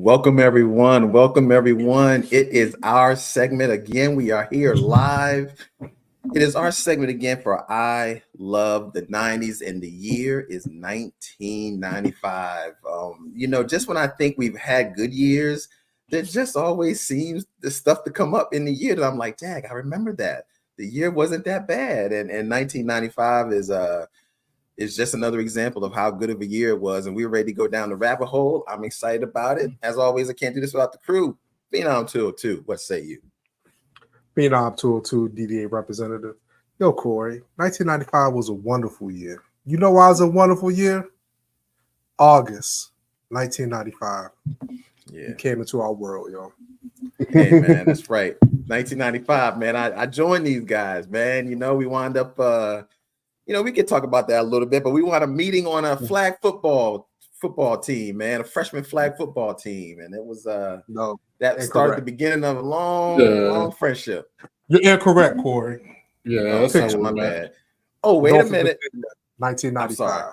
Welcome, everyone. Welcome, everyone. It is our segment again. We are here live. It is our segment again for I Love the 90s, and the year is 1995. Just when I think we've had good years, there just always seems the stuff to come up in the year that I'm like, dang, I remember that. The year wasn't that bad. And 1995 is just another example of how good of a year it was, and we're ready to go down the rabbit hole. I'm excited about it. As always, I can't do this without the crew. Phenom 202, what say you? Phenom 202, DDA representative. Yo, Corey, 1995 was a wonderful year. You know why it was a wonderful year? August 1995. Yeah. You came into our world, yo. Hey, man, that's right. 1995, man. I joined these guys, man. We wound up... we could talk about that a little bit, but we want a meeting on a flag football team, man, a freshman flag football team. And it was that started the beginning of a long friendship. You're incorrect, Corey. Yeah, that's my bad. Oh, wait a minute. 1995.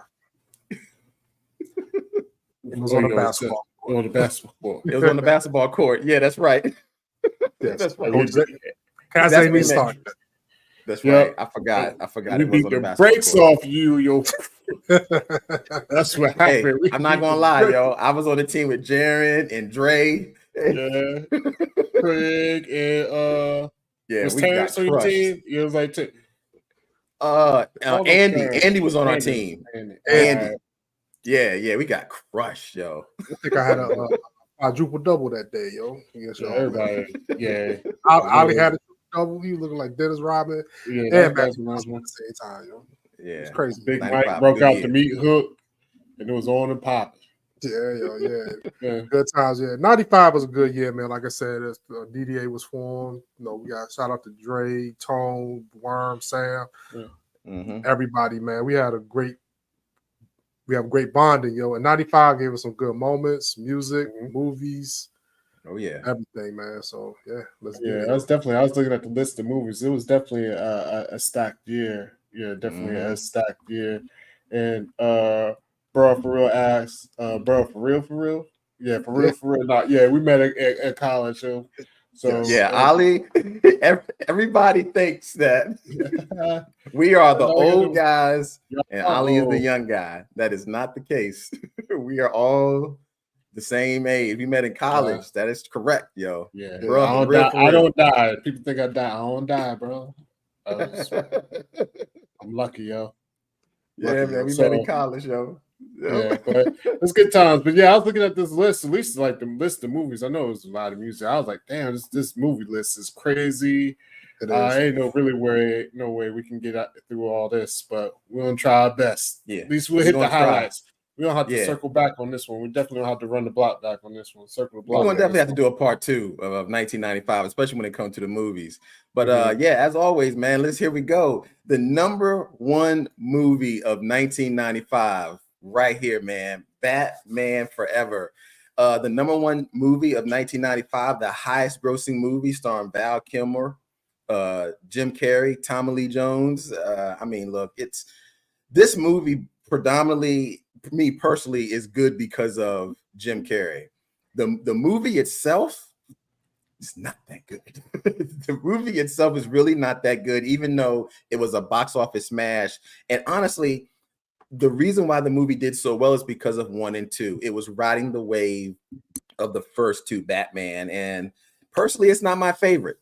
It was on the basketball court. On the basketball. It was on the basketball court. Yeah, that's right. Yes. That's right. That's when we started. That's right. I forgot. We beat the brakes off you, yo. That's what happened. Hey, I'm not gonna lie, yo. I was on the team with Jaron and Dre. Yeah. Craig and was we got on your team? It was like Andy was on our team. Andy. Yeah, we got crushed, yo. I think I had a quadruple double that day, yo. Everybody, yeah. Ali had a double. He was looking like Dennis Rodman. Yeah, and Max Johnson at the same time, yo. Yeah, it's crazy. Big Mike broke out the meat hook, and it was on and popping. Yeah. Good times. Yeah, 95 was a good year, man. Like I said, DDA was formed. We got shout out to Dre, Tone, Worm, Sam, everybody, man. We have great bonding, yo. And 95 gave us some good moments, music, movies. Oh yeah, everything, man. So yeah, let's get it. I was looking at the list of movies. It was definitely a stacked year. Yeah, definitely a stacked year. And bro, for real asks, bro, for real. Yeah, for real. Not we met at college. So yeah, Ali. Everybody thinks that we are the old guys and Ali is the young guy. That is not the case. We are all the same age. We met in college. That is correct, yo. Yeah, bro. I don't die. People think I die. I don't die, bro. I'm lucky, yo. Yeah, man. We met in college, yo. Yeah, but it's good times. But yeah, I was looking at this list, at least like the list of movies. I know it was a lot of music. I was like, damn, this movie list is crazy. Ain't no way we can get through all this, but we're gonna try our best. Yeah, at least we'll hit the highlights. We don't have to circle back on this one. We definitely don't have to run the block back on this one. Circle the block. We're going to definitely have to do a part 2 of 1995, especially when it comes to the movies. But as always, man, here we go. The number one movie of 1995, right here, man. Batman Forever. The number one movie of 1995, the highest grossing movie, starring Val Kilmer, Jim Carrey, Tommy Lee Jones. Look, it's this movie predominantly, me personally, is good because of Jim Carrey. The movie itself is not that good. The movie itself is really not that good, even though it was a box office smash. And honestly, the reason why the movie did so well is because of 1 and 2. It was riding the wave of the first 2 Batman. And personally, it's not my favorite.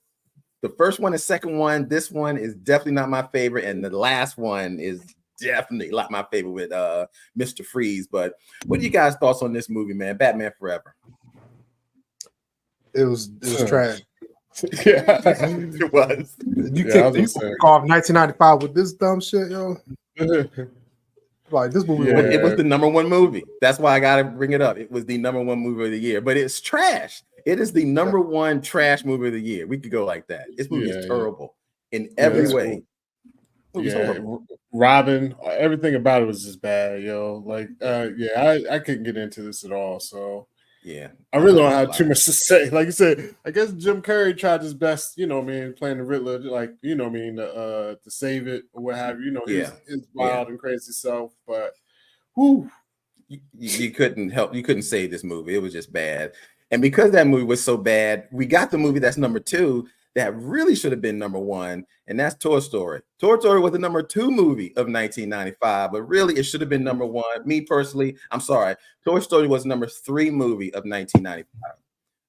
The first one and second one, this one is definitely not my favorite. And the last one is definitely like my favorite with Mr. Freeze. But what are you guys' thoughts on this movie, man? Batman Forever. It was trash. Yeah, it was. You kick off 1995 with this dumb shit, yo. Like this movie, it was the number one movie. That's why I gotta bring it up. It was the number one movie of the year, but it's trash. It is the number one trash movie of the year. We could go like that. This movie is terrible in every way. Robin, everything about it was just bad, yo. Like, I couldn't get into this at all. So yeah, I really don't have too much to say. Like you said, I guess Jim Carrey tried his best, playing the Riddler, like, to save it or what have you. His wild and crazy self. But you couldn't save this movie. It was just bad. And because that movie was so bad, we got the movie that's number 2 that really should have been number 1, and that's Toy Story. Toy Story was the number 2 movie of 1995, but really it should have been number 1. Me personally, I'm sorry. Toy Story was number 3 movie of 1995.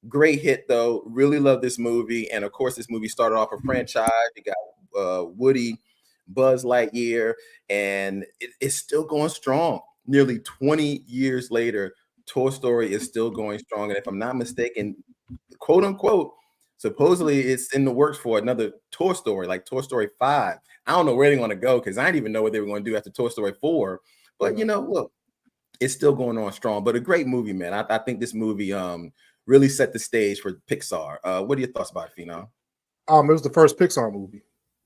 Great hit though. Really love this movie, and of course, this movie started off a franchise. You got Woody, Buzz Lightyear, and it's still going strong. Nearly 20 years later, Toy Story is still going strong, and if I'm not mistaken, quote unquote, supposedly it's in the works for another Toy Story, like Toy Story 5. I don't know where they're going to go because I didn't even know what they were going to do after Toy Story 4. But look, it's still going on strong. But a great movie, man. I think this movie really set the stage for Pixar. What are your thoughts about it, Phenom? It was the first Pixar movie.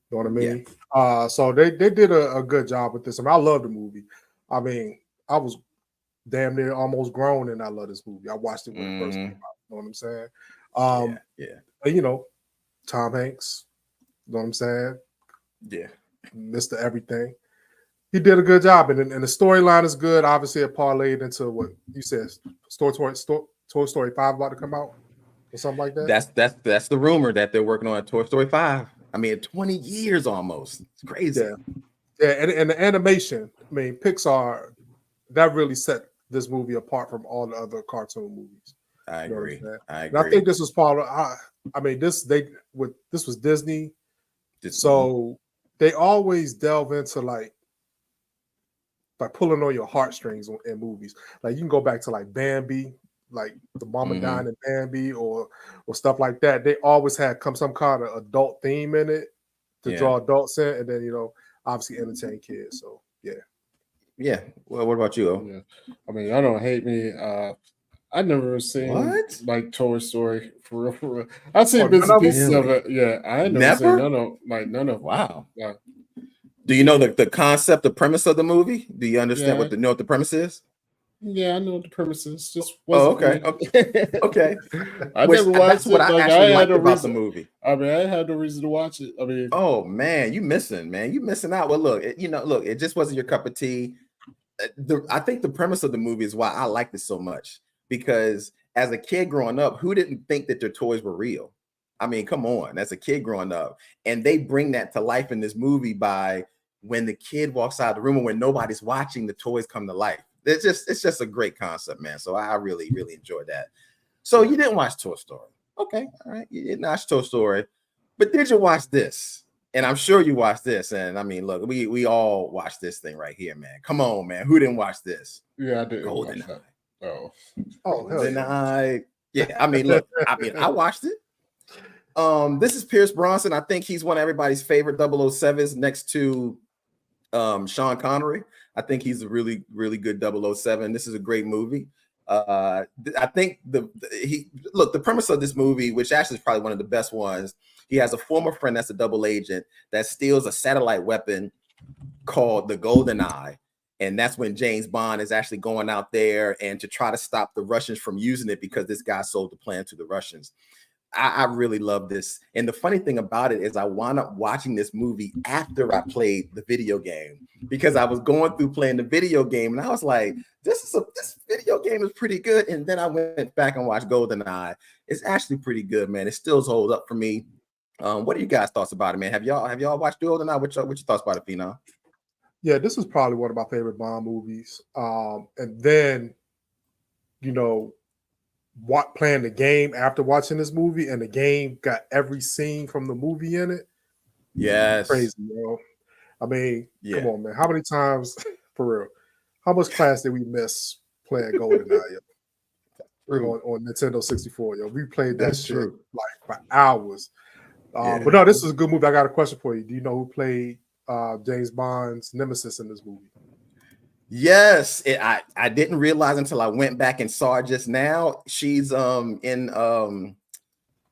You know what I mean? Yeah. So they did a good job with this. I mean, I love the movie. I mean, I was damn near almost grown, and I love this movie. I watched it when it first came out. You know what I'm saying? You know, Tom Hanks. You know what I'm saying? Yeah, Mr. Everything. He did a good job, and the storyline is good. Obviously, it parlayed into what you said. Toy Story 5 about to come out or something like that. That's the rumor that they're working on Toy Story 5. I mean, 20 years almost. It's crazy. Yeah, and the animation. I mean, Pixar, that really set this movie apart from all the other cartoon movies. I agree. And I think this was part of. I mean, this was Disney, so they always delve into like pulling on your heartstrings in movies. Like you can go back to like Bambi, like the mama dying in Bambi, or stuff like that. They always had some kind of adult theme in it to draw adults in, and then obviously entertain kids. So yeah. Well, what about you? Yeah, I mean, I don't hate me. I never seen like Toy Story for real. I've seen bits and pieces of it. Yeah, I never seen none of. Wow. Yeah. Do you know the concept, the premise of the movie? Do you understand what the premise is? Yeah, I know what the premise is. Just okay. I never watched that's what I actually liked about the movie. I mean, I had no reason to watch it. I mean, oh man, you missing out. Well, look, it just wasn't your cup of tea. I think the premise of the movie is why I liked it so much, because as a kid growing up, who didn't think that their toys were real? I mean, come on, as a kid growing up, and they bring that to life in this movie by when the kid walks out of the room and when nobody's watching, the toys come to life. It's just a great concept, man. So I really, really enjoyed that. So you didn't watch Toy Story. Okay, all right. You didn't watch Toy Story, but did you watch this? And I'm sure you watched this. And I mean, look, we all watched this thing right here, man. Come on, man. Who didn't watch this? Yeah, I did. GoldenEye. GoldenEye. Yeah, I mean, look, I watched it. This is Pierce Bronson. I think he's one of everybody's favorite 007s next to Sean Connery. I think he's a really, really good 007. This is a great movie. I think the premise of this movie, which actually is probably one of the best ones, he has a former friend that's a double agent that steals a satellite weapon called the GoldenEye. And that's when James Bond is actually going out there and to try to stop the Russians from using it because this guy sold the plan to the Russians. I really love this. And the funny thing about it is I wound up watching this movie after I played the video game, because I was going through playing the video game and I was like, this video game is pretty good. And then I went back and watched GoldenEye. It's actually pretty good, man. It still holds up for me. What are you guys' thoughts about it, man? Have y'all watched GoldenEye? What's your thoughts about it, Phenom? Yeah, this is probably one of my favorite Bond movies. And then, playing the game after watching this movie, and the game got every scene from the movie in it. Yes. Crazy, bro. I mean, come on, man. How many times, for real, how much class did we miss playing GoldenEye on Nintendo 64? Yo, we played that shit like for hours. But no, this is a good movie. I got a question for you. Do you know who played James Bond's nemesis in this movie? Yes, I didn't realize until I went back and saw it just now. She's in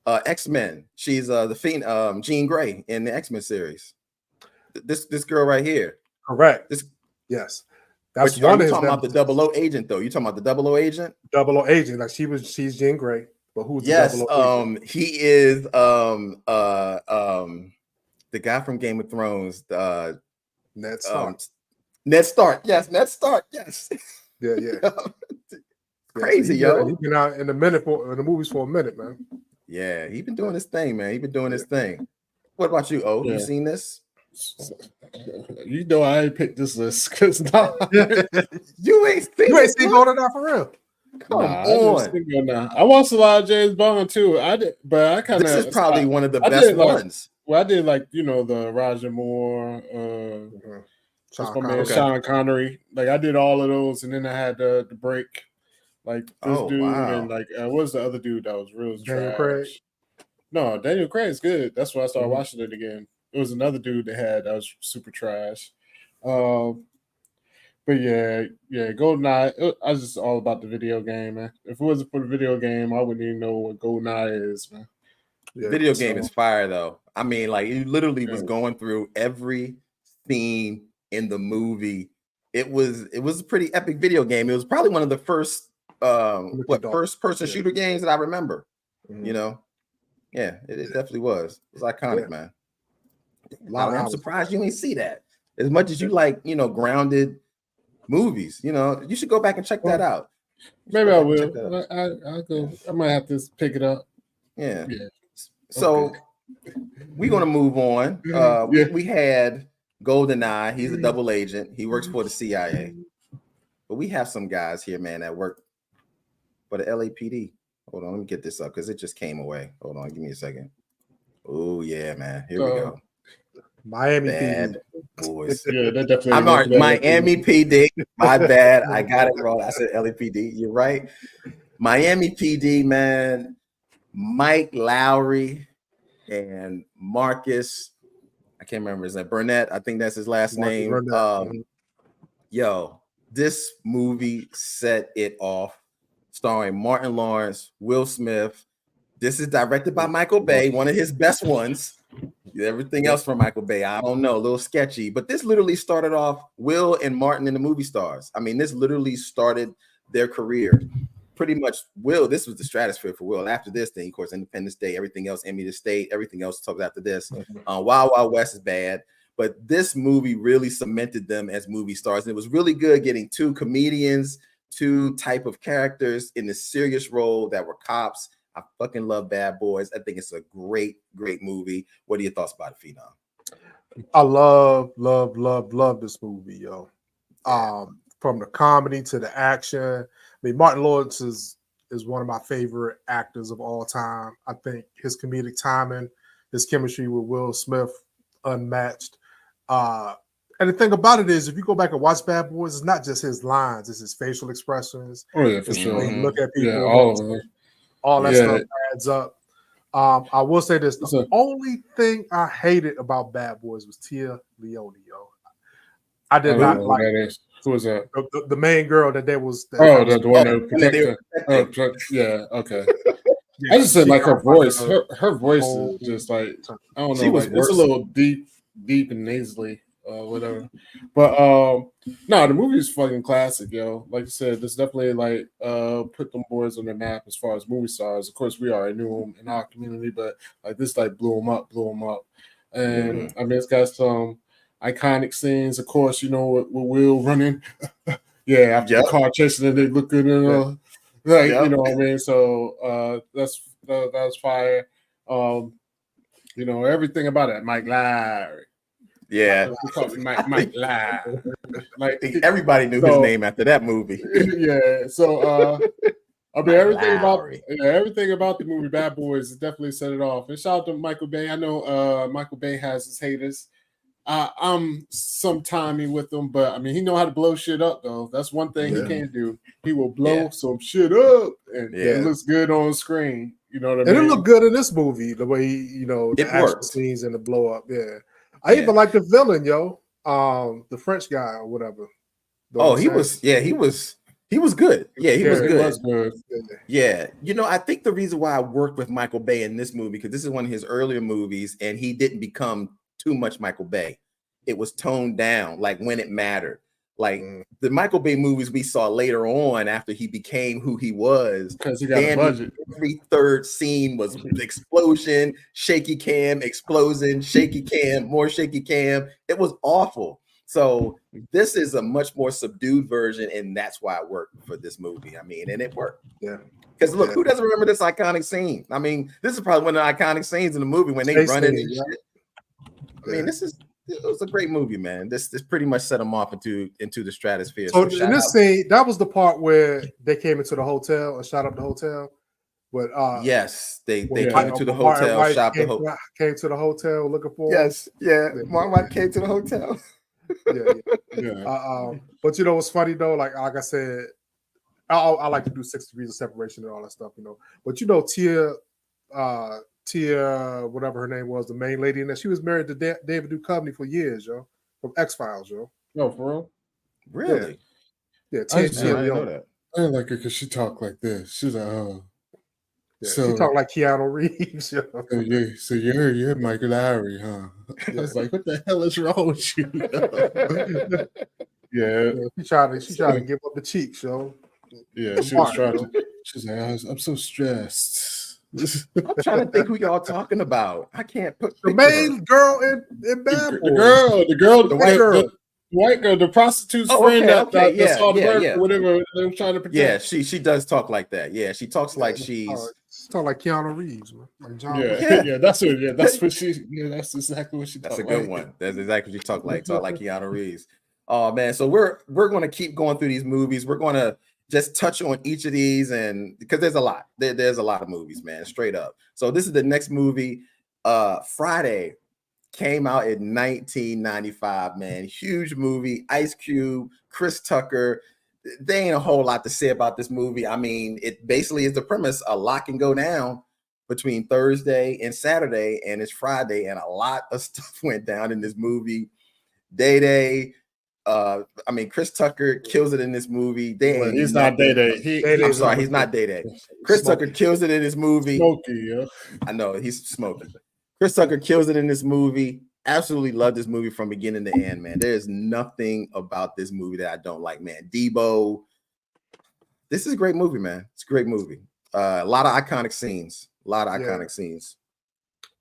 X-Men. She's the Fiend, Jean Grey in the X-Men series. This girl right here. Correct. Yes. That's one of his. Talking about the 00 agent, though. You talking about the 00 agent? 00 agent. Like she's Jean Grey. But who's the 00 agent? He is the guy from Game of Thrones. Ned Stark. Ned Stark. Yes, Ned Stark. Yes. Yeah. Crazy, yo. yo. He's been out in the movies for a minute, man. Yeah, he been doing his thing, man. He been doing his thing. What about you, O? You seen this? You know I ain't picked this list because you ain't seen GoldenEye for real. Come on. I watched a lot of James Bond too. I did, but I kind of. This is probably one of the best ones. Well, I did the Roger Moore, Sean Connery. Like I did all of those, and then I had the break. Like this dude, and what was the other dude that was real Daniel trash? Craig. No, Daniel Craig's good. That's why I started watching it again. It was another dude that was super trash. But yeah, GoldenEye. I was just all about the video game, man. If it wasn't for the video game, I wouldn't even know what GoldenEye is, man. Yeah, video game is fire, though. I mean, like, it literally was going through every scene in the movie. It was a pretty epic video game. It was probably one of the first first-person shooter games that I remember. You know, yeah, it definitely was. It was iconic, man. I'm surprised you ain't see that. As much as you like, grounded movies, you should go back and check that out. Maybe I will. I'll go. I might have to pick it up. Yeah. So we're gonna move on. We had GoldenEye. He's a double agent. He works for the CIA. But we have some guys here, man, that work for the LAPD. Hold on, let me get this up because it just came away. Hold on, give me a second. Oh yeah, man. Here we go. Miami bad PD. Boys. Yeah, that definitely. I'm all right. Miami PD. My bad. I got it wrong. I said LAPD. You're right. Miami PD, man. Mike Lowry and Marcus. I can't remember his name. Burnett. I think that's his last name. Yo, this movie set it off. Starring Martin Lawrence, Will Smith. This is directed by Michael Bay, one of his best ones. Everything else from Michael Bay, I don't know, a little sketchy. But this literally started off Will and Martin in the movie stars. I mean, this literally started their career. Pretty much, Will, this was the stratosphere for Will. After this thing, of course, Independence Day, everything else, Enemy of the State, everything else comes after this. Wild Wild West is bad. But this movie really cemented them as movie stars. And it was really good getting two comedians, two type of characters in this serious role that were cops. I fucking love Bad Boys. I think it's a great, great movie. What are your thoughts about it, Phenom? I love this movie, yo. From the comedy to the action. I mean, Martin Lawrence is one of my favorite actors of all time. I think his comedic timing, his chemistry with Will Smith, unmatched. And the thing about it is, if you go back and watch Bad Boys, it's not just his lines, it's his facial expressions. Oh, yeah, for sure. Look at people. Yeah, all of them. All that stuff adds up. I will say this: the only thing I hated about Bad Boys was Tia Leone, yo. I did not like. Who was that? The main girl that there was. The one that protected. Yeah. Okay. I just said like her voice. Her voice is just like I don't know. It's a little deep and nasally. Whatever, but no, the movie is fucking classic, yo. Like you said, this definitely like put them boys on the map as far as movie stars. Of course, we already knew them in our community, but like this like blew them up, and I mean it's got some iconic scenes. Of course, with Will running, after the car chasing and they look good and you know what I mean. So that's fire. Everything about it, Mike Lowry. Yeah, Mike Lowry. Like everybody knew his name after that movie. Yeah, so I mean everything about the movie Bad Boys definitely set it off. And shout out to Michael Bay. I know Michael Bay has his haters. I'm sometimey with him, but I mean he know how to blow shit up though. That's one thing he can do. He will blow some shit up, and it looks good on screen. You know what I mean? And it looked good in this movie, the way the action scenes and the blow up. Yeah. I even like the villain, yo. The French guy or whatever. He was good. Yeah, he was good. He was good. Yeah. I think the reason why I worked with Michael Bay in this movie, because this is one of his earlier movies, and he didn't become too much Michael Bay. It was toned down, like when it mattered. Like the Michael Bay movies we saw later on after he became who he was, because he got a budget. Every third scene was explosion, shaky cam, explosion, shaky cam, more shaky cam. It was awful. So this is a much more subdued version, and that's why it worked for this movie. I mean, and it worked. Yeah. Because look, who doesn't remember this iconic scene? I mean, this is probably one of the iconic scenes in the movie when they run in and shit. I mean, it was a great movie, man. This pretty much set them off into the stratosphere. So in this scene, that was the part where they came into the hotel and shot up the hotel. But yes, they came into the hotel, shot the hotel. Came to the hotel looking for. Yes, Martin White came to the hotel. But you know what's funny though? Like I said, I like to do 6 degrees of separation and all that stuff, you know. But you know, Tia, whatever her name was, the main lady in there, she was married to David Duchovny for years, yo, from X-Files, yo. No, for real? Really? Yeah, I didn't know that. I like her because she talked like this. She's like, oh. Yeah, so, she talked like Keanu Reeves, yo. So you're Michael Lowry, huh? I was like, what the hell is wrong with you? She tried to give up the cheeks, yo. Yeah, she was trying to. She's like, I'm so stressed. I'm trying to think who y'all talking about. I can't put the main girl in Bad Boys. The white girl, the prostitute's friend that saw the bird, whatever they were trying to protect. Yeah, she does talk like that. Yeah, she talks like she's talk like Keanu Reeves, man. Like John. That's what she. Yeah, that's exactly what she. That's a good one. That's exactly what she talk like. Talk like Keanu Reeves. Oh man, so we're going to keep going through these movies. We're going to just touch on each of these, and because there's a lot. There's a lot of movies, man. Straight up. So this is the next movie. Friday came out in 1995. Man, huge movie. Ice Cube, Chris Tucker. There ain't a whole lot to say about this movie. I mean, it basically is the premise: a lot can go down between Thursday and Saturday, and it's Friday, and a lot of stuff went down in this movie. Day. Chris Tucker kills it in this movie. He's not Day. I'm sorry, he's not Day. Chris Tucker kills it in this movie. Smokey, yeah. I know he's smoking. Chris Tucker kills it in this movie. Absolutely love this movie from beginning to end, man. There is nothing about this movie that I don't like, man. Debo. This is a great movie, man. It's a great movie. A lot of iconic scenes. Scenes.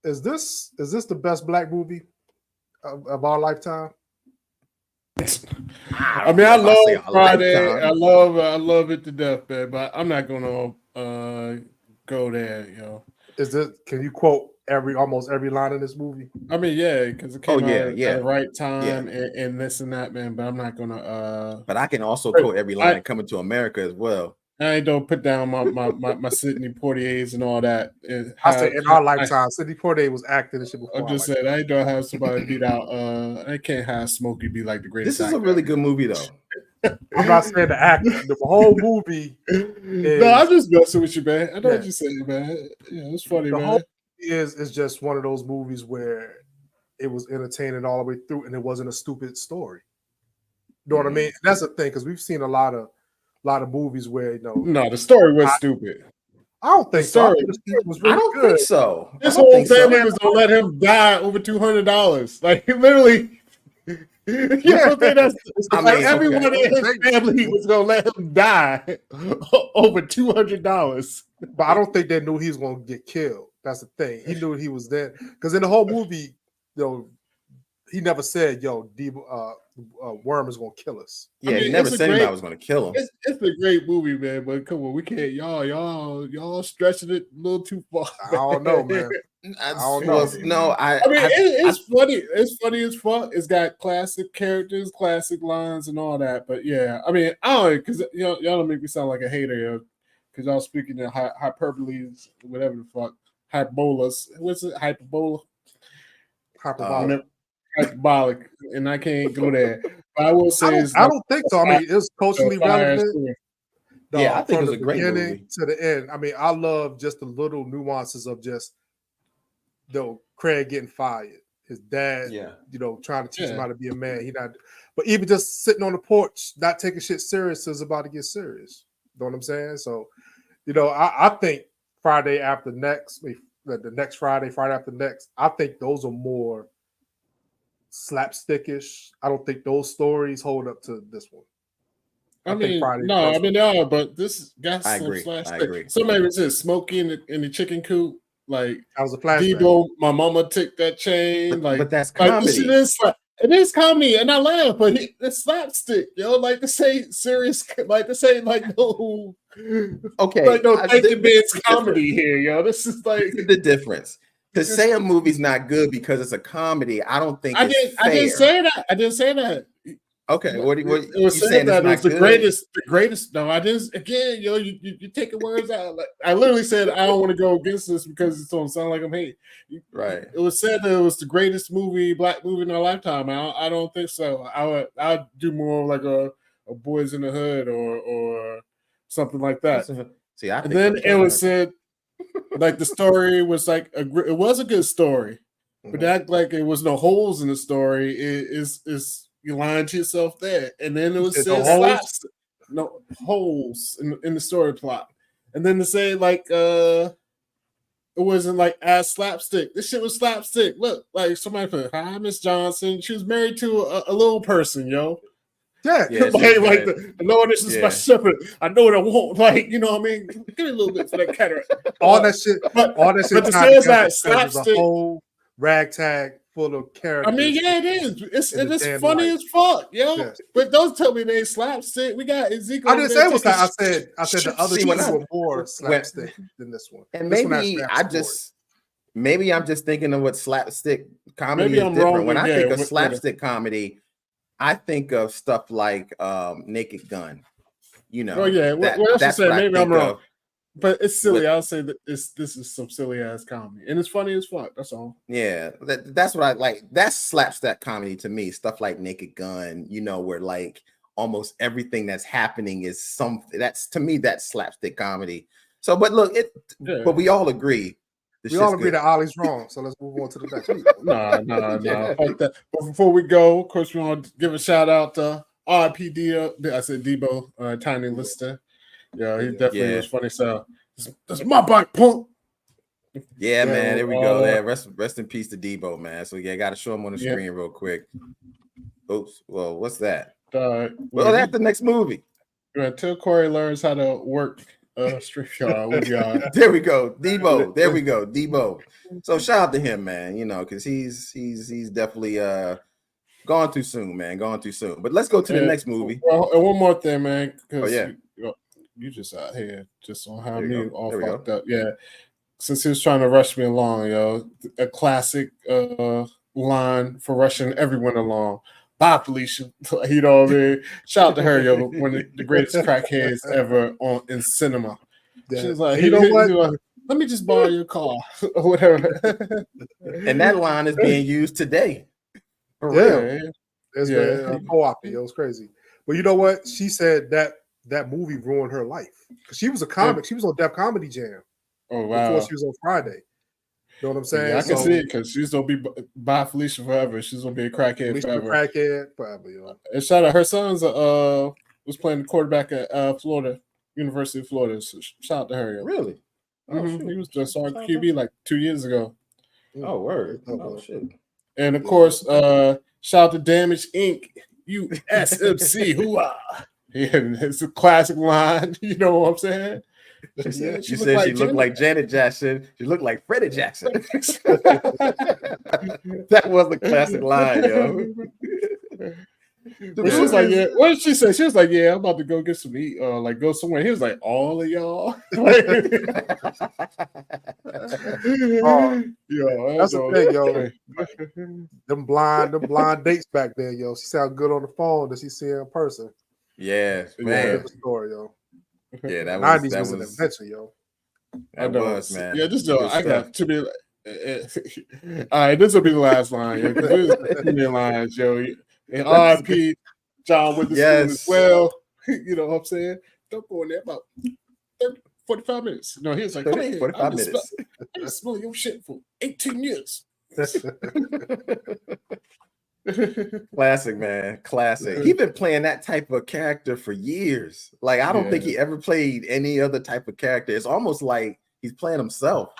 Is this the best black movie of our lifetime? I mean, I love Friday. I love it to death, man. But I'm not gonna go there, yo. Can you quote almost every line in this movie? I mean, yeah, because it came out at the right time and this and that, man. But I'm not gonna. But I can also quote every line Coming to America as well. I don't put down my Sidney Poitiers and all that. I say in our lifetime, Sidney Poitier was acting and shit before. I'm just saying, I don't have somebody beat out. I can't have Smokey be like the greatest. This is a really good movie, though. I'm not saying the actor. The whole movie. No, I'm just messing with you, man. I know what you're saying, man. Yeah, it's funny, man. The whole movie is just one of those movies where it was entertaining all the way through, and it wasn't a stupid story. You know what I mean? That's the thing, because we've seen a lot of movies where the story was stupid. I don't think so. The story was really good. Think so. His whole family was gonna let him die over $200. Like literally. Everyone in his family was gonna let him die over $200. But I don't think they knew he was gonna get killed. That's the thing. He knew he was dead because in the whole movie, he never said, Worm is gonna kill us. Yeah, he never said I was gonna kill him. It's a great movie, man. But come on, we can't. Y'all stretching it a little too far. I don't know, man. I don't know. No, it's funny. It's funny as fuck. It's got classic characters, classic lines, and all that. But yeah, I mean, I don't because y'all don't make me sound like a hater because y'all speaking in hyperboles, whatever the fuck, hyperbolas. What's it? Hyperbola. Hyperbolic, and I can't go there. But I will say, I don't think so. I mean, it's culturally relevant. I think it's a great movie to the end. I mean, I love just the little nuances of just Craig getting fired, his dad, trying to teach him how to be a man. But even just sitting on the porch, not taking shit serious is about to get serious. You know what I'm saying? So, I think Friday after next, the next Friday after next, I think those are more slapstickish. I don't think those stories hold up to this one. No, but this got some I agree. Somebody said Smokey in the chicken coop. Like that was a flashback. Debo, my mama took that chain. But that's comedy. It is comedy, and I laugh, but it's slapstick, yo. Like this ain't serious. Like this ain't like no. Okay, like no thinking man's the comedy here, yo. This is like the difference. To say a movie's not good because it's a comedy, I don't think I it's fair. I didn't say that. I didn't say that. Okay, what it you was saying? That it's not it was the good? the greatest. No, I didn't. Again, yo, you taking words out. Like I literally said, I don't want to go against this because it don't sound like I'm hating. Right. It was said that it was the greatest black movie in our lifetime. I don't think so. I'd do more like a Boys in the Hood or something like that. See, I think and then it was said like the story was like it was a good story, but that like it was no holes in the story. Is you lying to yourself there, and then it was said no holes in the story plot, and then to say like it wasn't like as slapstick. This shit was slapstick. Look, like somebody put, "Hi, Miss Johnson." She was married to a little person, yo. Yeah, like the Lord, this is my shepherd. I know what I want. Like, you know what I mean? Give me a little bit for that cataract. all that shit. But to say that slapstick, a whole ragtag full of characters. I mean, yeah, it is. It's funny as fuck, yo. Yes. But don't tell me they slapstick. We got Ezekiel. I didn't say it was that. I said the other two were more slapstick than this one. And maybe maybe I'm just thinking of what slapstick comedy is different. Wrong, when I think of slapstick comedy, I think of stuff like Naked Gun. You know. Oh yeah. That's what maybe I'm wrong. But it's silly. I'll say that this is some silly ass comedy, and it's funny as fuck. That's all. Yeah, that's what I like. That's slapstick comedy to me. Stuff like Naked Gun, you know, where like almost everything that's happening is something. That's to me that's slapstick comedy. So, but look, but we all agree. We all agree that Ollie's wrong. So let's move on to the next week. No. Fuck that. But before we go, of course, we want to give a shout out to RIP. I said Debo, Tiny Lister. Yeah, he definitely was funny. So that's my bike, punk. Yeah, man. There we go. There. Rest in peace to Debo, man. So yeah, got to show him on the screen real quick. Oops. Well, what's that? Well, that's the next movie. Until Corey learns how to work StreamYard. There we go, Debo. There we go, Debo. So shout out to him, man. You know, because he's definitely gone too soon, man. Gone too soon. But let's go to the next movie. Well, and one more thing, man. Oh yeah. You just out here just on how me all fucked up. Yeah. Since he was trying to rush me along, yo. A classic line for rushing everyone along. Bye, Felicia. You know what I mean? Shout out to her, yo. One of the greatest crackheads ever in cinema. Yeah. She was like, you know what? Let me just borrow your car or whatever. And that line is being used today. For real. It's been co-opted. It was crazy. But you know what? She said that movie ruined her life because she was a comic. She was on Def Comedy Jam. Oh wow! Before she was on Friday. You know what I'm saying? Yeah, I can see it because she's gonna be by Felicia forever. She's gonna be a crackhead forever. Yo. And shout out her son's was playing the quarterback at Florida, University of Florida. So shout out to her. Yo. Really? Oh, he was just on QB like 2 years ago. Oh word! Oh shit! And of course, shout out to Damage Inc. USMC. Hoo-ah. Yeah, it's a classic line. You know what I'm saying? She said she looked like Janet Jackson. She looked like Freddie Jackson. That was the classic line, yo. But she was like, yeah. What did she say? She was like, yeah, I'm about to go get some eat, like go somewhere. He was like, all of y'all. Yo, that's the thing, yo. Them blind dates back there, yo. She sounded good on the phone that she see in person. Yeah, man. Story, yo. Yeah, that was an adventure, yo. That was, man. Yeah, this joke I got to be. All right, this will be the last line. Yo, the lines, yo. And RIP John Witherspoon as well. You know what I'm saying? Don't go in there about 45 minutes. No, he was like, 45 minutes. I just smell your shit for 18 years. Classic, man. Classic. He's been playing that type of character for years. Like, I don't think he ever played any other type of character. It's almost like he's playing himself.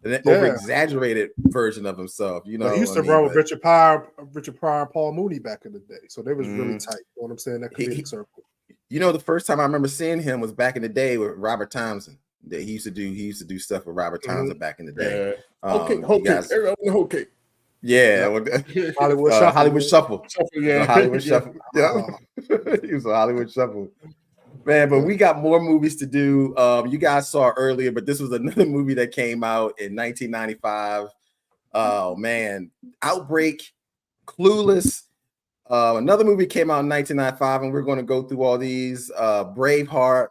An over-exaggerated version of himself. You know, he used to run with Richard Pryor and Paul Mooney back in the day. So they was really tight. You know what I'm saying? That comedic circle. You know, the first time I remember seeing him was back in the day with Robert Townsend. That he used to do stuff with Robert Townsend back in the day. Okay. Yeah, Hollywood Shuffle. Hollywood Shuffle. Yeah, Hollywood Shuffle. Yeah, he was a Hollywood Shuffle. Man, but we got more movies to do. You guys saw earlier, but this was another movie that came out in 1995. Oh man, Outbreak, Clueless. Another movie came out in 1995, and we're going to go through all these: Braveheart,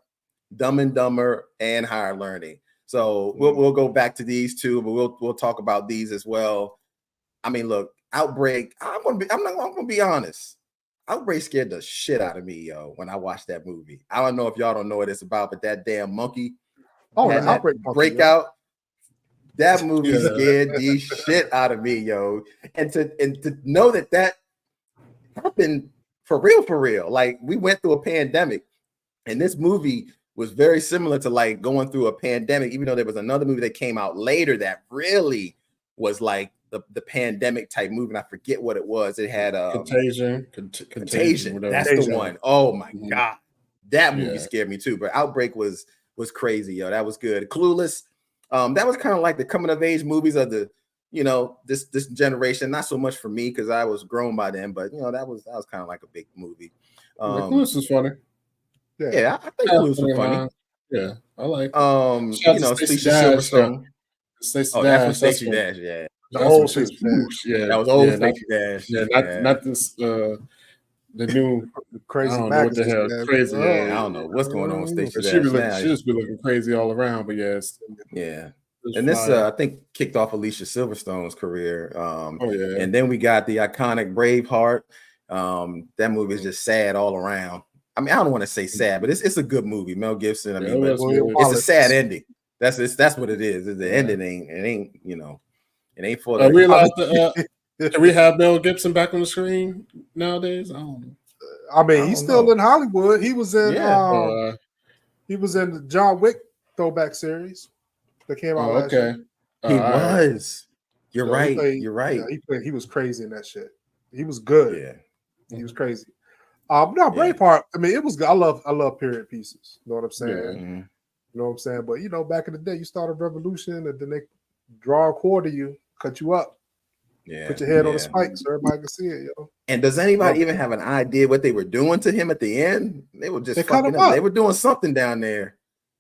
Dumb and Dumber, and Higher Learning. So we'll go back to these two, but we'll talk about these as well. I mean, look, Outbreak. I'm gonna be honest. Outbreak scared the shit out of me, yo, when I watched that movie. I don't know if y'all don't know what it's about, but that damn monkey. Oh, the Outbreak monkey, breakout. Yeah. That movie scared the shit out of me, yo. And to know that happened for real. Like, we went through a pandemic, and this movie was very similar to like going through a pandemic, even though there was another movie that came out later that really was like the pandemic type movie. And I forget what it was. It had Contagion. That's the one. Oh my God. That movie scared me too. But Outbreak was crazy, yo. That was good. Clueless. That was kind of like the coming of age movies of the, this generation. Not so much for me because I was grown by then, but that was kind of like a big movie. Clueless was funny. Yeah, I think Clueless was funny. Yeah, I like. Alicia Silverstone. Stacey Dash. That's Stacey Dash. Yeah, the old Stacey Dash. Yeah, that was old Stacey Dash. Yeah, not this. The new crazy. I don't know what the hell crazy. I don't know what's going on with Stacey Dash. She just be looking crazy all around. But yes, yeah. And this I think kicked off Alicia Silverstone's career. And then we got the iconic Braveheart. That movie is just sad all around. I mean, I don't want to say sad, but it's a good movie. Mel Gibson. I mean, it's a sad ending. That's what it is. The ending ain't it ain't for that. Can we have Mel Gibson back on the screen nowadays? I don't know. I mean, he's still in Hollywood. He was in the John Wick throwback series that came out last year. He was. You're right. You're right. Yeah, he was crazy in that shit. He was good. Yeah. He was crazy. Braveheart. I mean, it was good. I love period pieces. You know what I'm saying? Yeah. You know what I'm saying? But back in the day, you start a revolution, and then they draw a cord to you, cut you up, put your head on the spike so everybody can see it, yo. And does anybody even have an idea what they were doing to him at the end? They were just fucking up. They were doing something down there.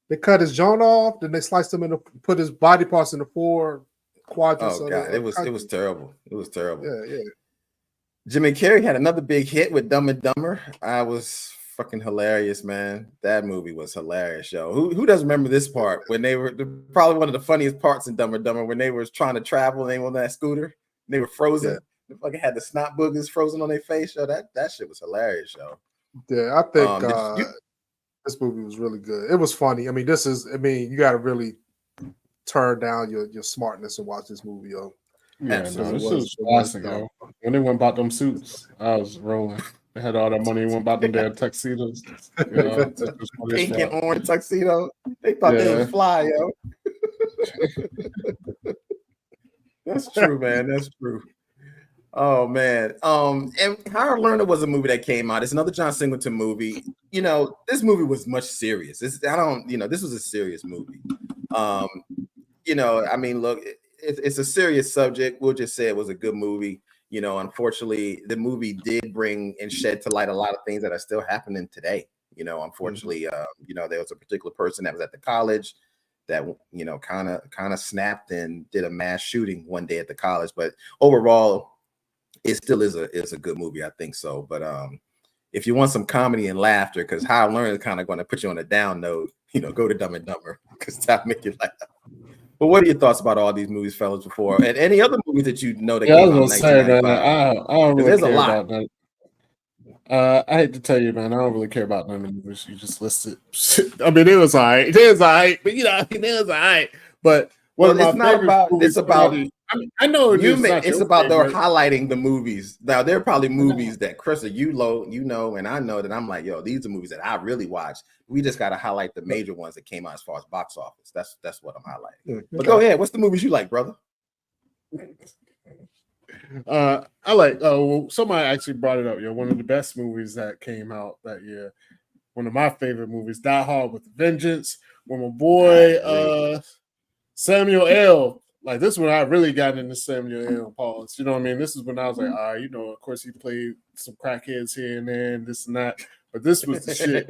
They cut his jaw off, then they sliced him put his body parts in the 4 quadrants. Oh God, it was terrible. It was terrible. Yeah. Jimmy Carrey had another big hit with Dumb and Dumber. I was fucking hilarious, man. That movie was hilarious, yo. Who doesn't remember this part when they were probably one of the funniest parts in Dumb and Dumber when they were trying to travel and they were on that scooter and they were frozen. They fucking had the snot boogers frozen on their face, yo. That shit was hilarious, yo. Yeah, I think this movie was really good. It was funny. I mean, you got to really turn down your smartness and watch this movie, yo. Yeah, this was classic, yo. When they went about them suits, I was rolling. They had all that money and went about them damn tuxedos. Pink and orange tuxedo. They thought they was fly, yo. That's true, man. That's true. Oh man. And Higher Learning was a movie that came out. It's another John Singleton movie. This movie was much serious. This was a serious movie. I mean, look, it's a serious subject. We'll just say it was a good movie. Unfortunately, the movie did bring and shed to light a lot of things that are still happening today. Unfortunately, there was a particular person that was at the college that kind of snapped and did a mass shooting one day at the college. But overall, it still is a good movie, I think so. But if you want some comedy and laughter, because Higher Learning is kind of going to put you on a down note, go to Dumb and Dumber because that'll make you laugh. But what are your thoughts about all these movies, fellas, before and any other movies that that came out in 1995? I don't really care about that. I hate to tell you, man, I don't really care about none of the movies you just listed. I mean, it was all right. It was all right, but it was all right. But it's not about. It's about. I know it's about they're highlighting the movies. Now there are probably movies that Chris, and I know that I'm like, yo, these are movies that I really watched. We just got to highlight the major ones that came out as far as box office. That's what I'm highlighting. But go ahead. What's the movies you like, brother? I like. Well, somebody actually brought it up. One of the best movies that came out that year. One of my favorite movies, Die Hard with a Vengeance. When my boy Samuel L. like this is when I really got into Samuel L. Pause. You know what I mean? This is when I was like, all right, you know, of course he played some crackheads here and there and this and that. But this was the shit.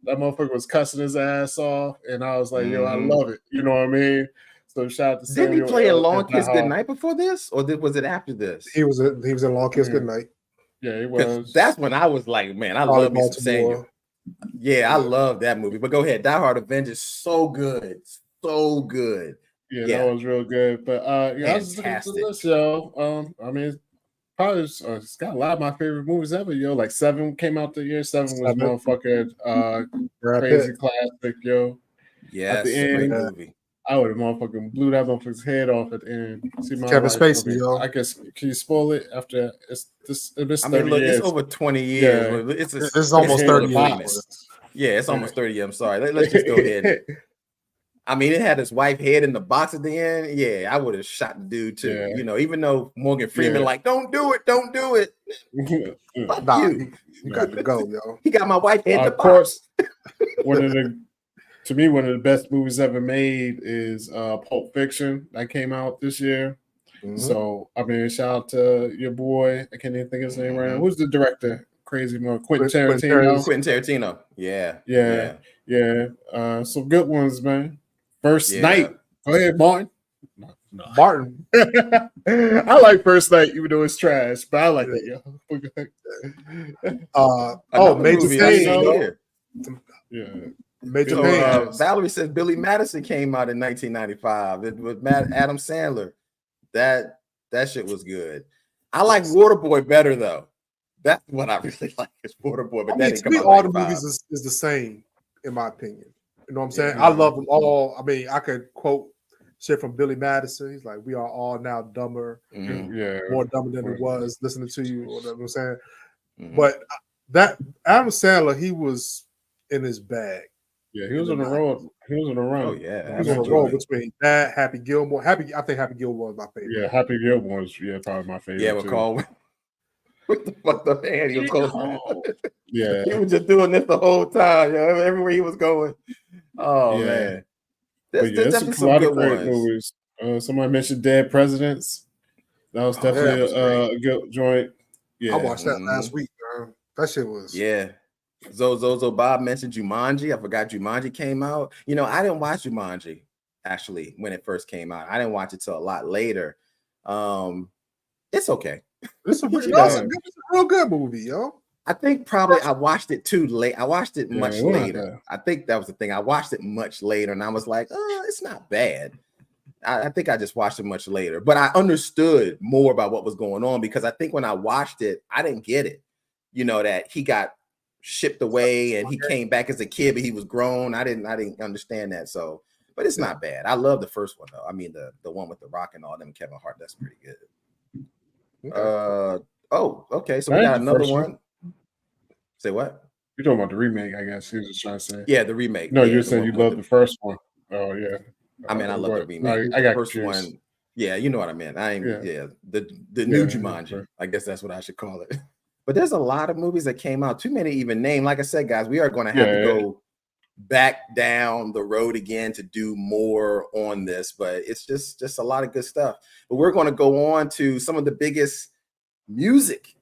That motherfucker was cussing his ass off, and I was like, yo, I love it. You know what I mean? So shout out to Samuel. Didn't he play L. in Long Kiss Goodnight before this, or was it after this? He was in Long Kiss Goodnight. Yeah, he was. That's when I was like, man, I love me some Samuel. Yeah, I love that movie. But go ahead, Die Hard Avengers, so good, so good. Yeah, that was real good. But yeah, I was just looking at the list, yo. I mean, probably it's got a lot of my favorite movies ever, yo. Like 7 came out the year. 7 was motherfucking crazy classic, yo. Yes, at the end, great movie. I would have motherfucking blew that motherfucker's head off at the end. See my Kevin Spacey, yo. I guess can you spoil it after it's this? I mean, look, years. it's over 20 years. Yeah. It's almost 30 years. Yeah, it's almost 30 years. I'm sorry. Let's just go ahead. I mean, it had his wife head in the box at the end. Yeah, I would have shot the dude too. Yeah. You know, even though Morgan Freeman like, don't do it. Fuck you. You got to go, yo. He got my wife head in the box. One of the best movies ever made is Pulp Fiction that came out this year. Mm-hmm. So I mean, shout out to your boy. I can't even think of his name right now. Who's the director? Crazy man, Quentin Tarantino. Quentin Tarantino. Yeah. Some good ones, man. First Night. Go ahead, Martin. No. Martin. I like First Night, even though it's trash, but I like it, yo. Major Payne. Yeah. Major Payne. Valerie says Billy Madison came out in 1995. It was Adam Sandler. That shit was good. I like Waterboy better though. That's what I really like is Waterboy. But that to me, all the movies is the same, in my opinion. You know what I'm saying? I love them all. I mean, I could quote shit from Billy Madison. He's like, "We are all now dumber, more dumber than it was listening to you." Or whatever I'm saying. But that Adam Sandler, he was in his bag. Yeah, he was on the road. He was on the run. Oh yeah, he was on the road between that, Happy Gilmore. I think Happy Gilmore was my favorite. Yeah, Happy Gilmore was probably my favorite. Yeah, McCall. What the fuck the man he was going? Yeah, he was just doing this the whole time. You know, everywhere he was going. Oh man, there's definitely some good movies. Somebody mentioned Dead Presidents. That was definitely a good joint. Yeah, I watched that last week. That shit was Zozo Bob mentioned Jumanji. I forgot Jumanji came out. You know, I didn't watch Jumanji actually when it first came out. I didn't watch it till a lot later. It's okay. It's a real good movie, yo. I think probably I watched it too late. I watched it much later. I think that was the thing. I watched it much later, and I was like, it's not bad. I think I just watched it much later, but I understood more about what was going on because I think when I watched it, I didn't get it. You know, that he got shipped away and he came back as a kid, but he was grown. I didn't understand that. So, but it's not bad. I love the first one though. I mean, the one with the Rock and all them, Kevin Hart. That's pretty good. Okay. So we got another one. Say what? You're talking about the remake, I guess. He was just trying to say. Yeah, the remake. No, you're saying you love the first one. Oh yeah. I mean, I love the remake. I got the first one. Yeah, you know what I meant. The new Jumanji. I guess that's what I should call it. But there's a lot of movies that came out. Too many even name. Like I said, guys, we are going to have to go back down the road again to do more on this. But it's just a lot of good stuff. But we're going to go on to some of the biggest music.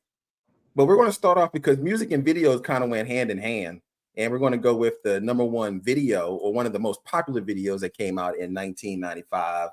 But we're going to start off because music and videos kind of went hand in hand. And we're going to go with the number one video or one of the most popular videos that came out in 1995.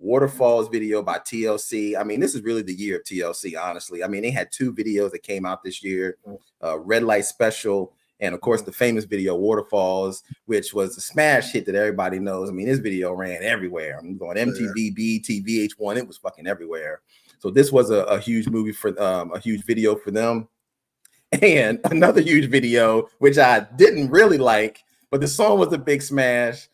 Waterfalls video by TLC. I mean, this is really the year of TLC, honestly. I mean, they had 2 videos that came out this year, Red Light Special, and of course, the famous video Waterfalls, which was a smash hit that everybody knows. I mean, this video ran everywhere. I'm going MTV, BET, VH1. It was fucking everywhere. So this was a huge movie for a huge video for them. And another huge video, which I didn't really like, but the song was a big smash.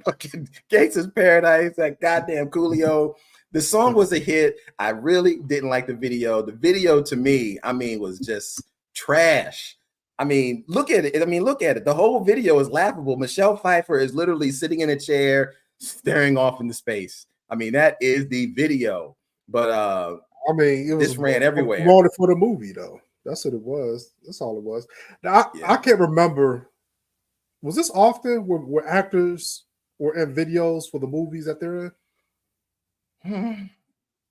Fucking Gangsta's Paradise, that goddamn Coolio. The song was a hit. I really didn't like the video. The video to me, I mean, was just trash. I mean, look at it. The whole video is laughable. Michelle Pfeiffer is literally sitting in a chair, staring off into space. I mean, that is the video. But I mean, it was ran everywhere. Wanted for the movie, though. That's what it was. That's all it was. Now, I can't remember. Was this often where actors were in videos for the movies that they're in?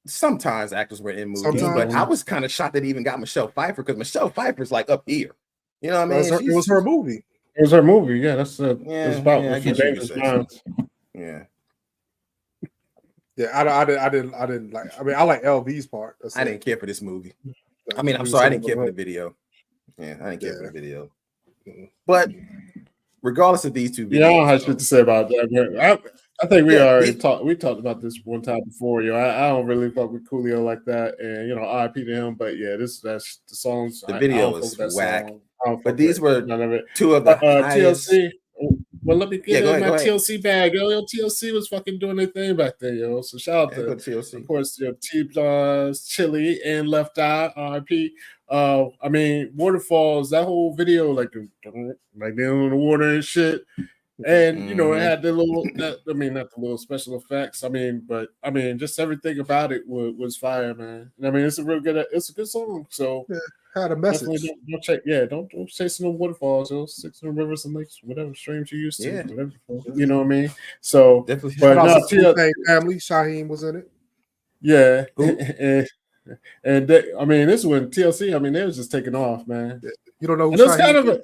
Sometimes actors were in movies, Sometimes. but I was kind of shocked that he even got Michelle Pfeiffer because Michelle Pfeiffer's like up here. You know what I mean? It was her movie. It was her movie. Yeah, that's it. Yeah, It's about I Some guess you Dangerous could say so. Minds. Yeah. Yeah, I didn't like. I mean, I like LV's part. I didn't care for this movie. I mean, I'm sorry, I didn't care for the video. Yeah, I didn't care for the video. But regardless of these two videos, yeah, I don't have shit to say about that. I think we already talked. We talked about this one time before. I don't really fuck with Coolio like that, and RIP to him. But yeah, that's the songs. The video is whack. But these were none of it. two of the highest. TLC. Well, let me get in my go ahead. TLC bag. Yo, TLC was fucking doing their thing back then, yo. So shout out to TLC. Of course, T-Blas, Chili, and Left Eye, RIP. I mean, Waterfalls, that whole video, like down in the water and shit. And it had the little, not the little special effects. Just everything about it was fire, man. I mean, it's a good song. So had a message. Don't chase no waterfalls, 6 in rivers and lakes, whatever streams you used to, whatever. You know what I mean? So definitely. But no, family, Shaheem was in it. Yeah, and this one TLC. I mean, they was just taking off, man. You don't know who and it was kind of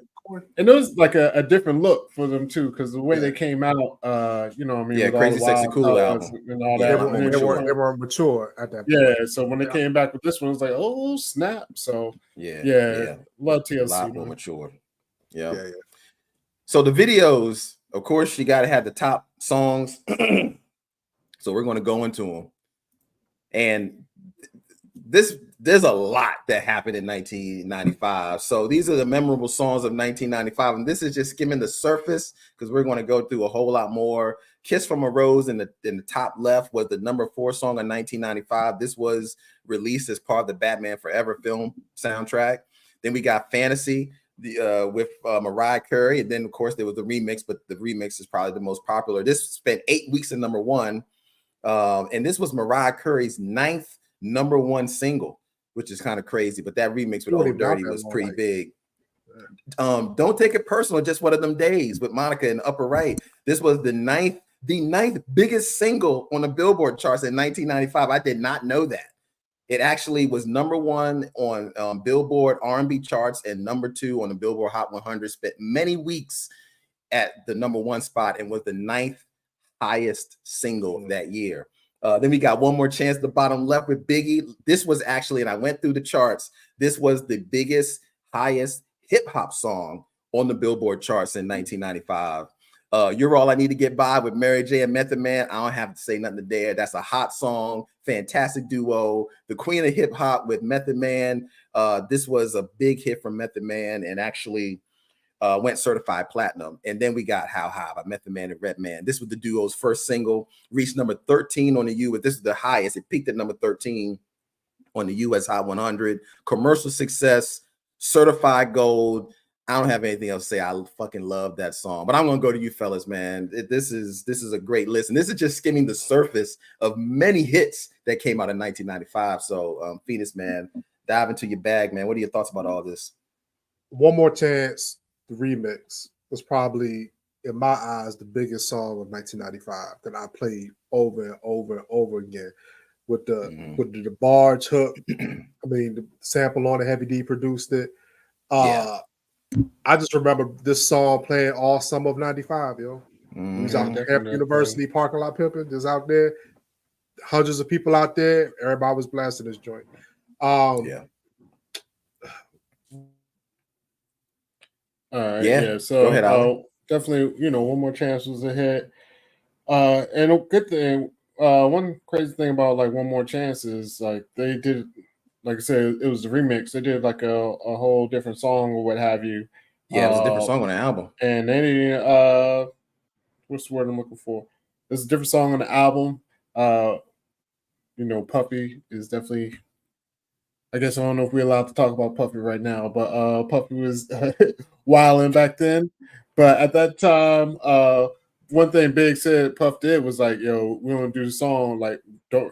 and it was like a different look for them too, because the way they came out, Crazy Sexy Cool album and all that. They were mature at that point. Yeah, so when they came back with this one, it was like, oh snap! So love TLC. A lot more mature. Yeah. So the videos, of course, you got to have the top songs. So we're going to go into them, and there's a lot that happened in 1995. So these are the memorable songs of 1995. And this is just skimming the surface because we're going to go through a whole lot more. Kiss from a Rose in the top left was the number 4 song in 1995. This was released as part of the Batman Forever film soundtrack. Then we got Fantasy with Mariah Carey. And then, of course, there was the remix, but the remix is probably the most popular. This spent 8 weeks in number 1. And this was Mariah Carey's 9th number 1 single, which is kind of crazy, but that remix with Old Dirty was pretty big. Don't Take It Personal, Just One of Them Days with Monica in the upper right. This was the ninth biggest single on the Billboard charts in 1995. I did not know that. It actually was number 1 on Billboard R&B charts and number 2 on the Billboard Hot 100. Spent many weeks at the number 1 spot and was the 9th highest single that year. Then we got One More Chance at the bottom left with Biggie. This was actually, and I went through the charts, this was the biggest, highest hip hop song on the Billboard charts in 1995. You're All I Need to Get By with Mary J and Method Man. I don't have to say nothing there. That's a hot song, fantastic duo. The Queen of Hip Hop with Method Man. This was a big hit from Method Man and actually went certified platinum. And then we got How High by Method Man and Redman. This was the duo's first single, reached number 13 on the U.S. This is the highest. It peaked at number 13 on the U.S. Hot 100. Commercial success, certified gold. I don't have anything else to say. I fucking love that song. But I'm going to go to you fellas, man. This is a great list. And this is just skimming the surface of many hits that came out in 1995. So, Phoenix, man, dive into your bag, man. What are your thoughts about all this? One More Chance, the remix, was probably, in my eyes, the biggest song of 1995 that I played over and over and over again. With the barge hook, I mean, the sample on it, Heavy D produced it. I just remember this song playing all summer of 95, yo. He was out there, University parking lot pimping, just out there. Hundreds of people out there. Everybody was blasting this joint. All right, yeah. So go ahead, definitely, One More Chance was a hit. And a good thing, one crazy thing about like One More Chance is like they did, like I said, it was the remix. They did like a whole different song or what have you. Yeah, it was a different song on the album. And they what's the word I'm looking for? There's a different song on the album. Puffy is definitely, I guess I don't know if we're allowed to talk about Puffy right now, but Puffy was wilding back then. But at that time, one thing Big said Puff did was like, yo, we want to do the song, like,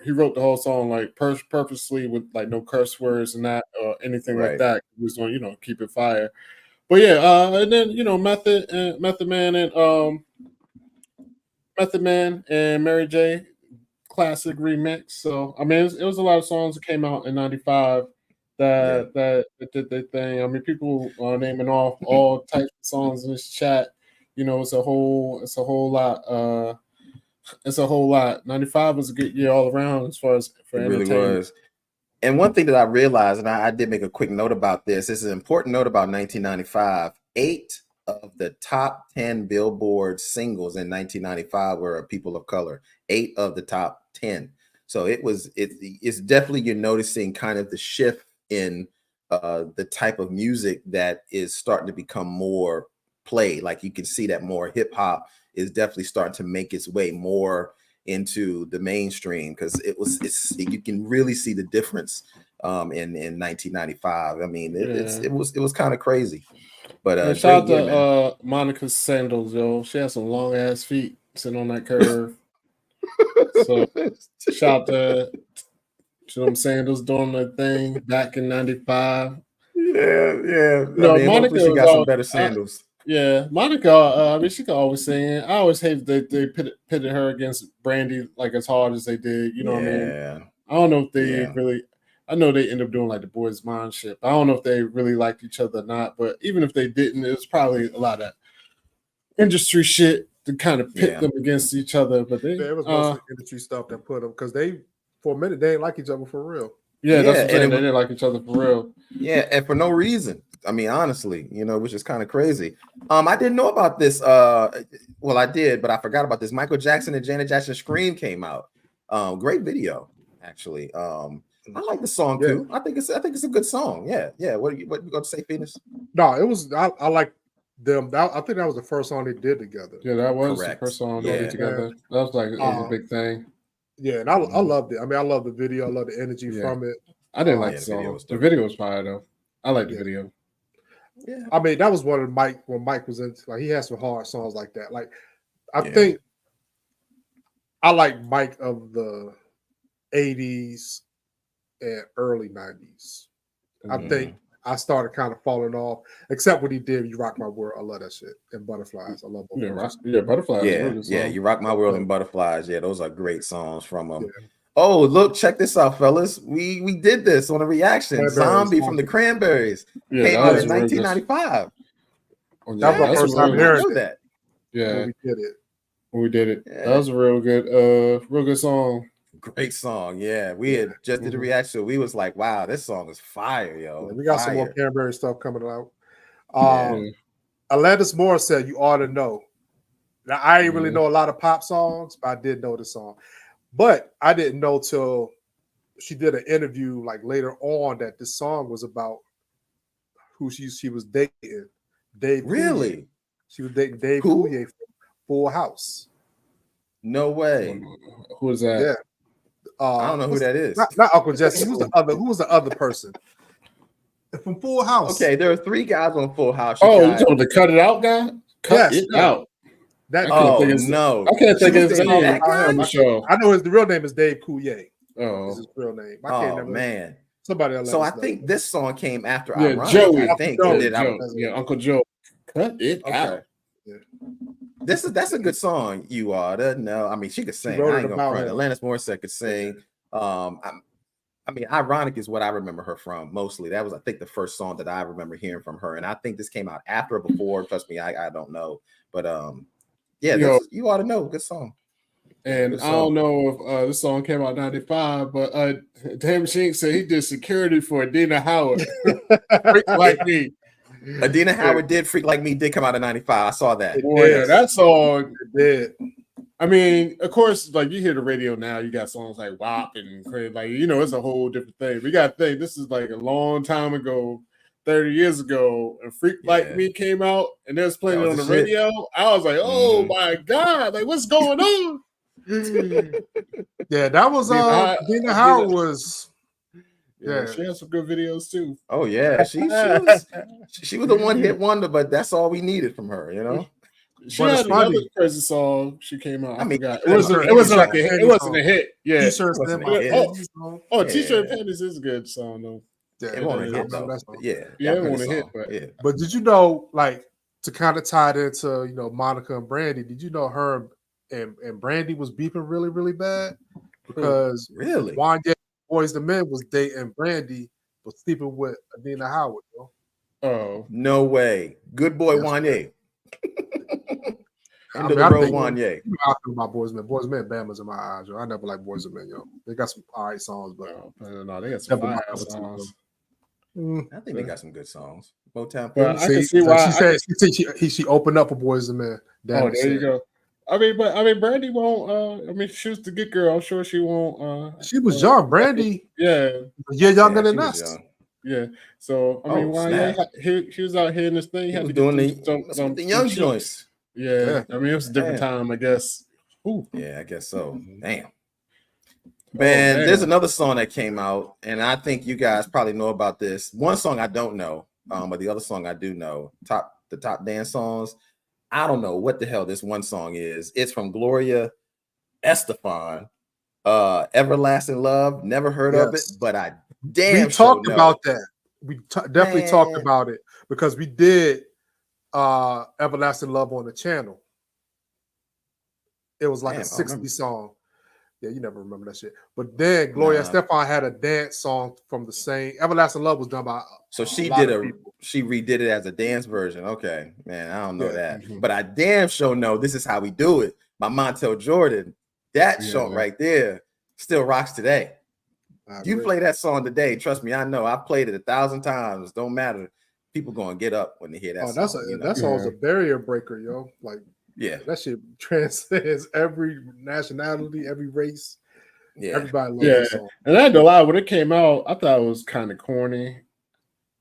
he wrote the whole song like purposely with like no curse words and that or anything like that. He was going to keep it fire. But yeah, and then Method Man and Mary J. classic remix. So I mean, it was a lot of songs that came out in '95 that did their thing. I mean, people are naming off all types of songs in this chat. You know, it's a whole lot. It's a whole lot. '95 was a good year all around as far as for It really entertainment. was. And one thing that I realized, and I did make a quick note about this, is an important note about 1995. 8 of the top 10 Billboard singles in 1995 were people of color. 8 of the top 10. So it's definitely, you're noticing kind of the shift in the type of music that is starting to become more played. Like you can see that more hip hop is definitely starting to make its way more into the mainstream, because you can really see the difference in 1995. I mean, it was kind of crazy. But shout out to Monica Sandals, yo. She has some long ass feet sitting on that curve. So shout out to them Sandals doing their thing back in '95. Yeah. No, I mean, Monica hopefully she got some better sandals. Yeah, Monica. I mean, she could always sing. I always hate that they pitted her against Brandy like as hard as they did. You know what I mean? I don't know if they really. I know they end up doing like the boys' mind shit. I don't know if they really liked each other or not. But even if they didn't, it was probably a lot of industry shit to kind of pit them against each other. But it was mostly industry stuff that put them, because they for a minute they didn't like each other for real. Yeah, that's what I'm saying. They didn't like each other for real. Yeah, and for no reason. I mean, honestly, which is kind of crazy. I didn't know about this. Well, I did, but I forgot about this. Michael Jackson and Janet Jackson "Scream" came out. Great video, actually. I like the song too. I think it's a good song. Yeah. What you going to say, Phoenix? No, it was. I like them. I think that was the first song they did together. Yeah, that was the first song they did together. That was like it was a big thing. Yeah, and I loved it. I mean, I love the video. I love the energy from it. I didn't like the song. The video was fire though. I like the video. Yeah, I mean, that was one of Mike when Mike was in. Like, he has some hard songs like that. Like, I think I like Mike of the '80s and early '90s. I think I started kind of falling off, except when he did "You Rock My World." I love that shit, and "Butterflies." I love both. Butterflies. Yeah, "You Rock My World" and "Butterflies." Yeah, those are great songs from them. Oh, look, check this out, fellas. We did this on a reaction. "Zombie" from the Cranberries came out in 1995. That was my first time hearing that. Yeah, we did it. That was a real good song. Great song. Yeah, we had just did a reaction. We was like, wow, this song is fire, yo. Yeah, we got some more Cranberry stuff coming out. Alanis Morris said, "You ought to know." Now, I didn't really know a lot of pop songs, but I did know the song. But I didn't know till she did an interview like later on that this song was about who she was dating. Dave. Really? Coulier. She was dating Dave Coulier from Full House. No way. Who is that? Yeah. I don't know who that is. Not Uncle Jesse. Who was the other person? From Full House. Okay, there are 3 guys on Full House. You talking about the Cut It Out guy? Cut it out. No. I can't think of his name. I know the real name is Dave Coulier. Oh, is his real name. Man. Somebody else. So I think this song came after Joey. I think. Uncle Joe. Cut it out. Yeah. That's a good song. You ought to know. I mean, she could sing. I ain't gonna front. Alanis Morissette could sing. I mean, Ironic is what I remember her from mostly. That was, I think, the first song that I remember hearing from her. And I think this came out after or before. Trust me, I don't know. But You Ought to Know. Good song. And I don't know if this song came out in '95, but Damn Shink said he did security for Adina Howard. Freak Like Me. Adina Howard did Freak Like Me did come out in '95. I saw that. Boy, that song did. I mean, of course, like you hear the radio now, you got songs like WAP and crazy, like it's a whole different thing. We got to think this is like a long time ago, 30 years ago, and Freak Like Me came out and they was playing it on the radio. I was like, oh my God, like what's going on? Yeah, that was Adina Howard was. Yeah, she has some good videos too. Oh yeah, she was a one-hit wonder, but that's all we needed from her, She had another crazy song. She came out. I forgot. It wasn't a hit. Yeah. T-shirts. T-shirt panties is a good song though. Yeah, it won't hit though. Yeah, it won't hit. But But did you know, like, to kind of tie it into Monica and Brandy? Did you know her and Brandy was beefing really, really bad? because Really? Wanye Boys the Men was dating Brandy, but sleeping with Adina Howard. Yo. Oh, No way. Good boy Yes, Wanye. I End mean, of the I road think Wanye. you know how I feel about Boys Men. Boys Men, Bama's in my eyes, yo. I never like Boys and Men, yo. They got some all right songs, but no, they got some never my fire cup of tea, songs. yo. I think they got some good songs. Motown. But I See, can see so why. she said she opened up for Boys and Men. Oh, there you go. I mean, Brandy won't. I mean, she was the good girl. I'm sure she won't. She was young. Brandy, Yeah, a year younger Yeah, she than was us. young. yeah. So I mean, Oh, why? snap. Yeah, he was out here in this thing. He He had was to get doing some the young chicks. joints. Yeah, I mean, it was a different Yeah. time, I guess. Ooh. Yeah, I guess so. Damn. Oh, Man, there's damn. another song that came out, and I think you guys probably know about this. One song I don't know, but the other song I do know. The top dance songs. I don't know what the hell this one song is. It's from Gloria Estefan. Everlasting Love. Never heard of it, but I damn we talked sure know. about that. We definitely talked about it because we did Everlasting Love on the channel. It was like a 60 song. Yeah, you never remember that shit. But then Gloria Estefan had a dance song from the same. Everlasting Love was done by she redid it as a dance version. Okay, man, I don't know that. But I damn sure know This Is How We Do It by Montel Jordan. That song right there still rocks today. You play that song today, trust me, I know. I've played it 1,000 times. Don't matter. People gonna get up when they hear that song. That song's a barrier breaker, yo. Like, that shit transcends every nationality, every race. Yeah, everybody loves that song. And I had to lie, when it came out, I thought it was kind of corny.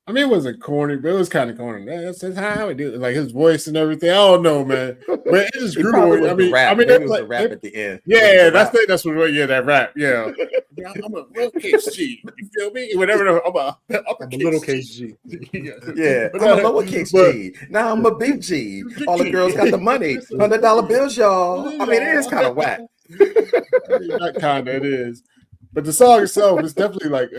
I mean, it wasn't corny, but it was kind of corny. That's how we do it. Like his voice and everything. I don't know, man. But it just grew on. I mean, it was the rap at the end. Yeah, that's what. Yeah, that rap. Yeah, I'm a lowercase G. You feel me? Whatever. I'm a little case G. Yeah, I'm a lowercase G. Now I'm a big G. All the girls got the money. $100 bills, y'all. I mean, it is kind of whack. Not kind of, it is. But the song itself is definitely like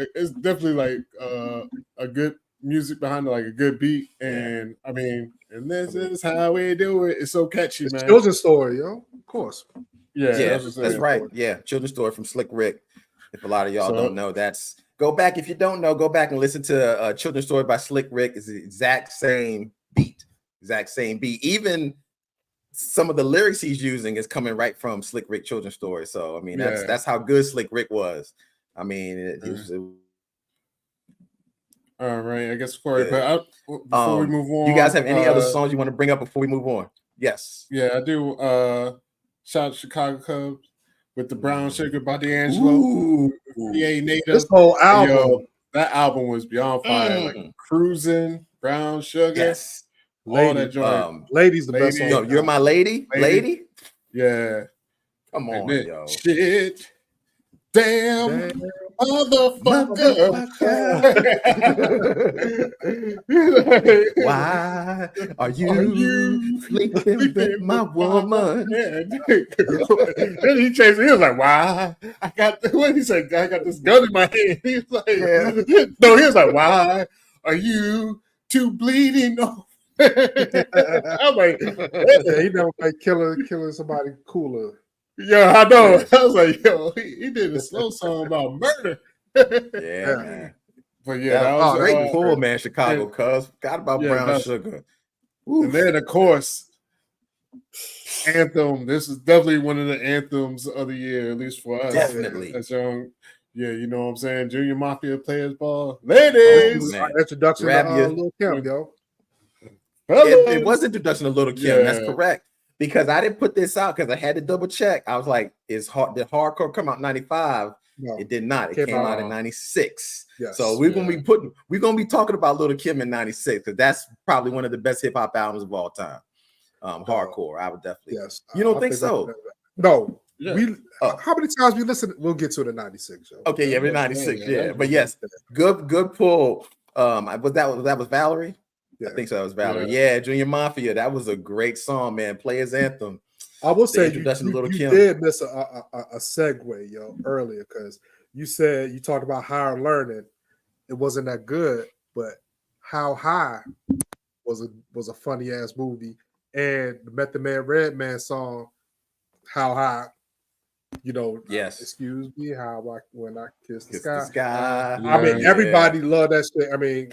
a good music behind it, like a good beat, and I mean, and this is how we do it. It's so catchy, man. Children's Story, yo, of course. Yeah, that's right. Yeah, Children's Story from Slick Rick. If a lot of y'all don't know, go back. If you don't know, go back and listen to Children's Story by Slick Rick. It's the exact same beat. Even some of the lyrics he's using is coming right from Slick Rick Children's Story. So I mean, that's how good Slick Rick was. I mean, it was. All right, I guess Corey. But before we move on, you guys have any other songs you want to bring up before we move on? Yes. Yeah, I do. Shout out to Chicago Cubs with the Brown Sugar by D'Angelo. Native. This whole album, that album was beyond fire. Like Cruising, Brown Sugar. Yes. All that joint. Lady's the best song. Yo, You're My Lady? Lady? Yeah. Come on, yo. Shit. Damn. Motherfucker. Why are you sleeping with my woman? Then he changed it. He was like, why? What he said? I got this gun in my hand. He was like, no, he was like, why are you two bleeding off? I'm like, he never played killing somebody cooler. Yeah, I know. I was like, yo, he did a slow song about murder. Man. But yeah, that was great pull, man. Chicago Cubs. Forgot about Brown Sugar. Oof. And then, of course, Anthem. This is definitely one of the anthems of the year, at least for us. Definitely. As young, you know what I'm saying? Junior Mafia Players Ball. Ladies! Introduction to Lil Kim, yo. It was introduction to Little Kim. That's correct. Because I didn't put this out because I had to double check. I was like, did Hardcore come out in 95? No, it did not. It came out in 96. Yes. So we're gonna be talking about Little Kim in 96 because that's probably one of the best hip hop albums of all time. Hardcore, I would definitely. Yes. You don't think so? No. Yeah. How many times we listened? We'll get to the 96. Yo. Okay, we're 96. Yeah. But yes, good pull. That was Valerie. Yeah. I think so. That was Valerie. Yeah, Junior Mafia. That was a great song, man. Players Anthem. I will say you did miss a segue, yo, earlier because you said you talked about Higher Learning. It wasn't that good, but How High was a funny ass movie, and the Method Man Redman song How High Yes. Excuse me, when I kiss the Kiss sky. the sky. I mean, everybody loved that shit. I mean,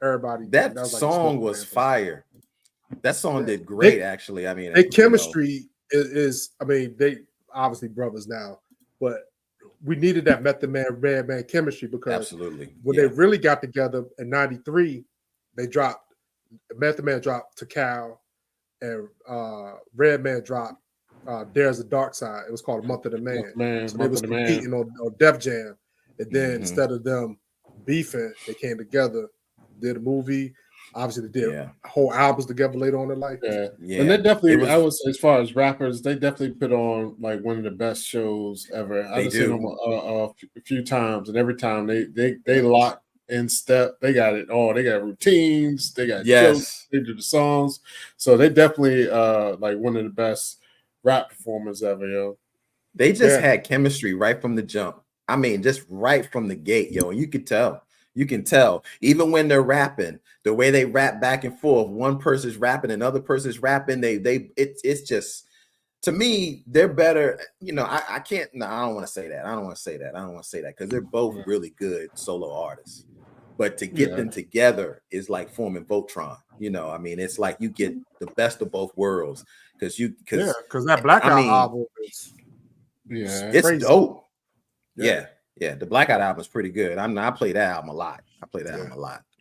everybody. That was like song was fire. That song did great, actually. I mean, their chemistry is. I mean, they obviously brothers now, but we needed that Method Man, Redman chemistry because absolutely when they really got together in '93, they dropped Method Man dropped to Cal, and Redman dropped There's a Dark Side. It was called Month of the Man. So they was competing on Def Jam, and then instead of them beefing, they came together, did a movie. Obviously, they did whole albums together later on in life. Yeah. And they definitely, I was as far as rappers, they definitely put on like one of the best shows ever. I've seen them a few times, and every time they lock in step. They got it all. They got routines. They got jokes. They do the songs. So they definitely like one of the best rap performers ever, yo. They just had chemistry right from the jump. I mean, just right from the gate, yo. And you could tell. You can tell, even when they're rapping, the way they rap back and forth. One person's rapping, another person's rapping. It's just, to me, they're better. You know, I can't. No, I don't want to say that. I don't want to say that because they're both really good solo artists. But to get them together is like forming Voltron. You know, I mean, it's like you get the best of both worlds because that Blackout album is it's crazy. Dope. Yeah, the Blackout album is pretty good. I play that album a lot.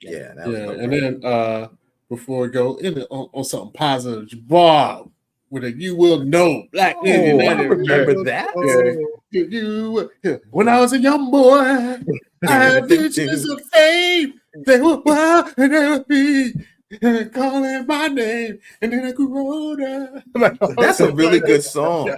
Yeah, that was dope, and then before we go on something positive, Bob with a "You Will Know" Black Indian. I remember that. When I was a young boy, I had visions of fame. They were wild and they would be calling my name, and then I grew older. That's a really good song.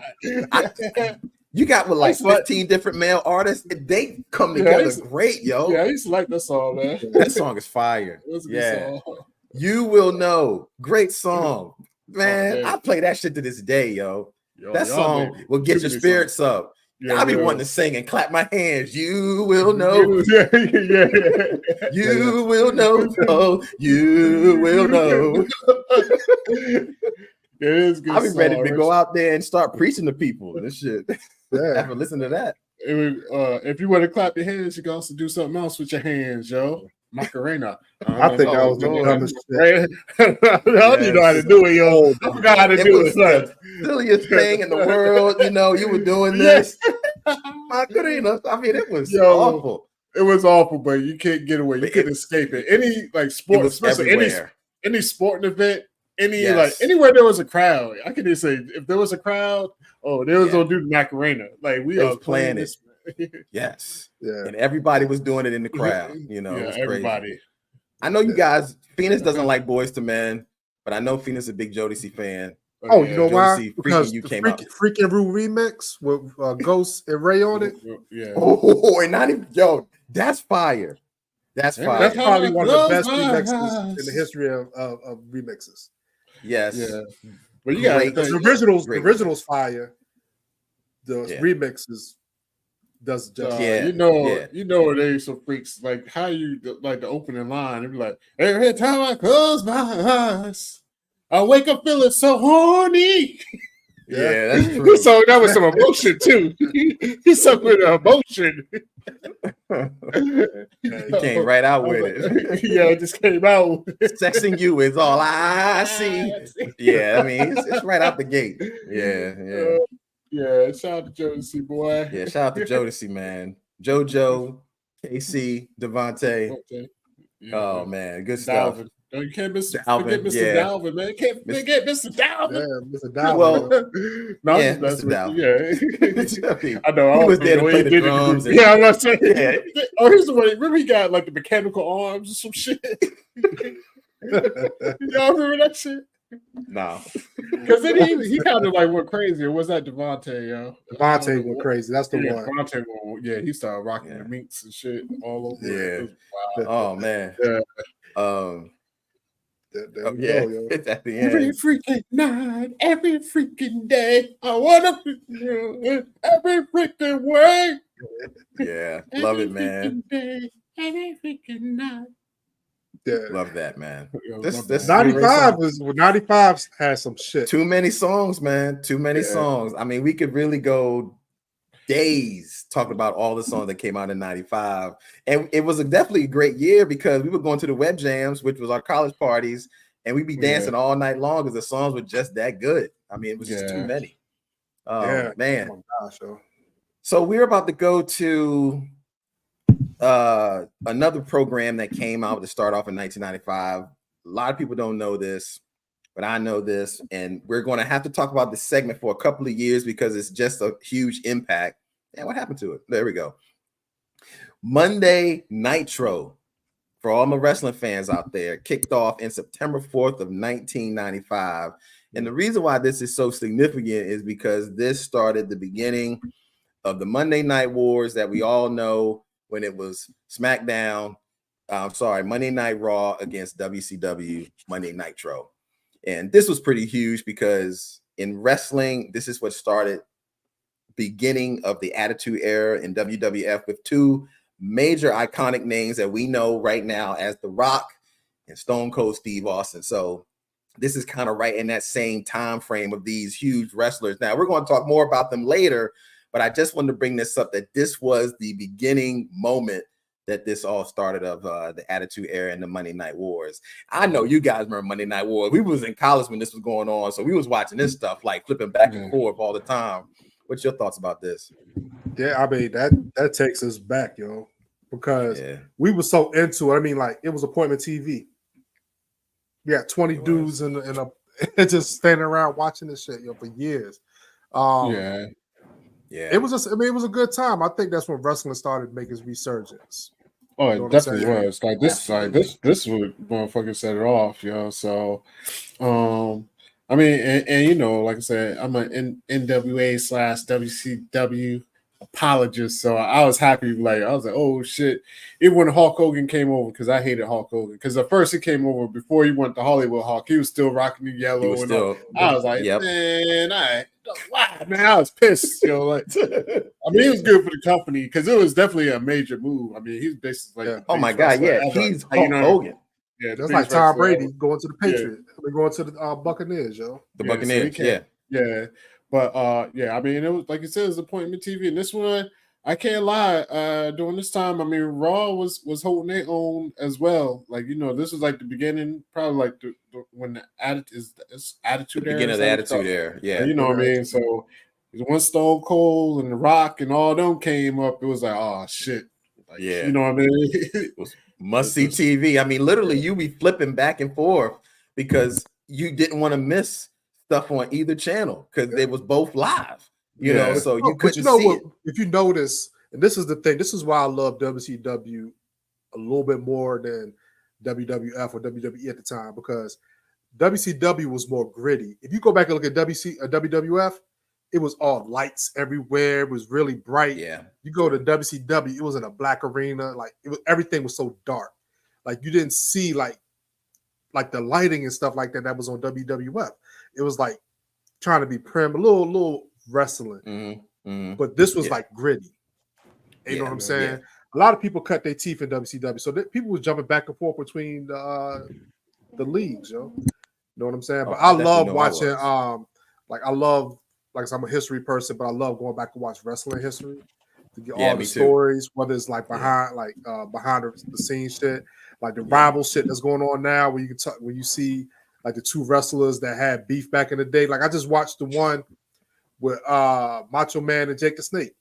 You got with like 15 different male artists, they come together great, yo. Yeah, I used to like that song, man. That song is fire. It was a good song. You Will Know. Great song. Man, I play that shit to this day, yo. That song will get your spirits up. I'll be wanting to sing and clap my hands. You will know. You will know. Oh, you will know. It is good. I'll be ready to go out there and start preaching to people. This shit. After listen to that. If you want to clap your hands, you can also do something else with your hands, yo. Macarena. I think I was doing I don't even know how to do it, yo. I forgot how to do it. The silliest thing in the world. You know, you were doing this. Macarena. I mean, it was awful. It was awful, but you can't get away. You couldn't escape it. Any like sport, especially any sporting event. Anywhere there was a crowd, I can just say if there was a crowd, they was gonna do the Macarena. Like we are playing it. And everybody was doing it in the crowd. You know, it was everybody. Crazy. I know you guys. Phoenix doesn't like Boys to Men, but I know Phoenix is a big Jodeci fan. Oh, you know why? Because you the came out. Freaking Rue remix with Ghost and Ray on it. Yeah. Oh, and not even that's fire. That's fire. That's probably one of the best remixes in the history of remixes. Yes. Yeah. But you got the originals fire. The remixes does just you know they some freaks. Like how you like the opening line, it'd be like, every time I close my eyes, I wake up feeling so horny. Yeah, that's true. So that was some emotion too. He suffered emotion. He came right out with it. Yeah, it just came out. Sexing you is all I see. Yeah, I mean it's right out the gate. Yeah. Shout out to Jodeci, boy. Yeah, shout out to Jodeci, man. JoJo, KC, Devontae. Oh man, good stuff. Dalvin. No, you can't forget Mr. Yeah. Dalvin, man. You can't forget Mr. Dalvin. Yeah, Mr. Dalvin. Well, Mr. Dalvin. Yeah. I know. He was there to play the drums. Yeah, I'm not saying. Yeah. Oh, here's the one. Remember he got like the mechanical arms or some shit? Y'all remember that shit? No. Because then he kind of like went crazy. Or was that Devontae, yo? Devontae went crazy. That's the one. Devontae, he started rocking the minks and shit all over. Yeah. Oh, man. Yeah. It's at the end. Every freaking night, every freaking day, I wanna every freaking way. Yeah, love it, man. Day, every freaking night. Yeah. Love that, man. This 95 has some shit. Too many songs, man. Too many songs. I mean, we could really go days talking about all the songs that came out in 95. And it was definitely a great year because we were going to the web jams, which was our college parties, and we'd be dancing all night long because the songs were just that good. I mean, it was just too many. Man. Oh my gosh, yo. So we're about to go to another program that came out to start off in 1995. A lot of people don't know this, but I know this, and we're going to have to talk about this segment for a couple of years because it's just a huge impact. And what happened to it? There we go. Monday Nitro, for all my wrestling fans out there, kicked off in September 4th of 1995. And the reason why this is so significant is because this started the beginning of the Monday Night Wars that we all know when it was SmackDown, Monday Night Raw against WCW Monday Nitro. And this was pretty huge because in wrestling, this is what started beginning of the Attitude Era in WWF with two major iconic names that we know right now as The Rock and Stone Cold Steve Austin. So this is kind of right in that same time frame of these huge wrestlers. Now, we're going to talk more about them later, but I just wanted to bring this up that this was the beginning moment that this all started of the Attitude Era and the Monday Night Wars. I know you guys remember Monday Night Wars. We was in college when this was going on, so we was watching this stuff like flipping back and forth all the time. What's your thoughts about this? Yeah, I mean that takes us back, yo, because we were so into it. I mean, like it was appointment TV. We had 20 dudes in a just standing around watching this shit, yo, for years. It was just, I mean, it was a good time. I think that's when wrestling started making its resurgence. Oh, it definitely was. Like this would motherfucker set it off, yo. So I mean, and you know, like I said, I'm an NWA/WCW apologist, so I was happy. Like I was like, oh shit! Even when Hulk Hogan came over, because I hated Hulk Hogan. Because at first he came over before he went to Hollywood Hulk, he was still rocking the yellow. I was like, man, wow, man, I was pissed. You know, like I mean, it was good for the company because it was definitely a major move. I mean, he's basically like, oh my god, he's Hulk Hogan. Yeah, that's like Tom Brady going to the Patriots. We're going to the Buccaneers, yo. The Buccaneers, yeah. But I mean, it was like you said, it was appointment TV, and this one, I can't lie. During this time, I mean, Raw was holding their own as well. Like you know, this was like the beginning, probably like the when the Attitude Era. Beginning of the Attitude Era, yeah. You know what I mean? So when Stone Cold and The Rock and all them came up, it was like, oh shit, like, you know what I mean? It was must-see TV. I mean, literally, you be flipping back and forth because you didn't want to miss stuff on either channel because they was both live. You know, so you couldn't see it. If you notice, and this is the thing, this is why I love WCW a little bit more than WWF or WWE at the time, because WCW was more gritty. If you go back and look at WWF, it was all lights everywhere. It was really bright. Yeah. You go to WCW, it was in a black arena. Like everything was so dark. Like you didn't see like the lighting and stuff like that was on WWF. It was like trying to be prim, a little wrestling. But this was like gritty. You know what I'm saying? A lot of people cut their teeth in WCW. So people was jumping back and forth between the leagues, yo. You know what I'm saying? But I love watching like I'm a history person, but I love going back and watch wrestling history to get all the stories, whether it's like behind the scenes shit, like the rival shit that's going on now, where you can when you see like the two wrestlers that had beef back in the day. Like I just watched the one with Macho Man and Jake the Snake.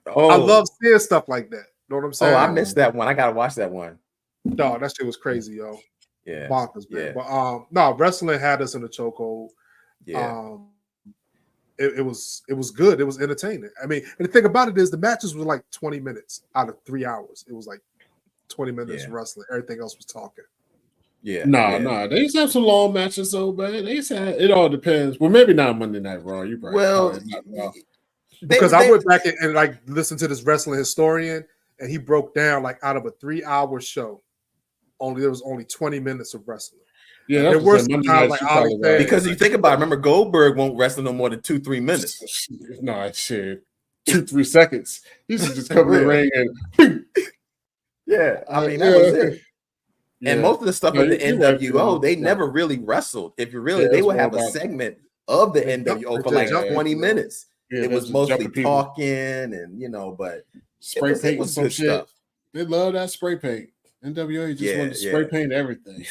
Oh, I love seeing stuff like that. Know what I'm saying? Oh, I missed that one. I gotta watch that one. No, that shit was crazy, yo. Yeah, bonkers, man. But no, wrestling had us in a chokehold. Yeah. It was good. It was entertaining. I mean, and the thing about it is the matches were like 20 minutes out of 3 hours. It was like 20 minutes wrestling. Everything else was talking. Yeah. Nah. They used to have some long matches though, man. They used to have, it all depends. Well, maybe not Monday Night Raw. You probably because I went back and like listened to this wrestling historian, and he broke down like out of a 3-hour show, there was only 20 minutes of wrestling. Yeah, there were some times like because you think about it, remember Goldberg won't wrestle no more than 2-3 minutes. No, shit. 2-3 seconds. He used to just come in the ring and I mean that was it. Yeah. And most of the stuff at the NWO, they never really wrestled. If you really, they would have a segment of the NWO for like 20 minutes. it was mostly talking and but spray paint it was some good shit. stuff. They love that spray paint. NWA just wanted to spray paint everything.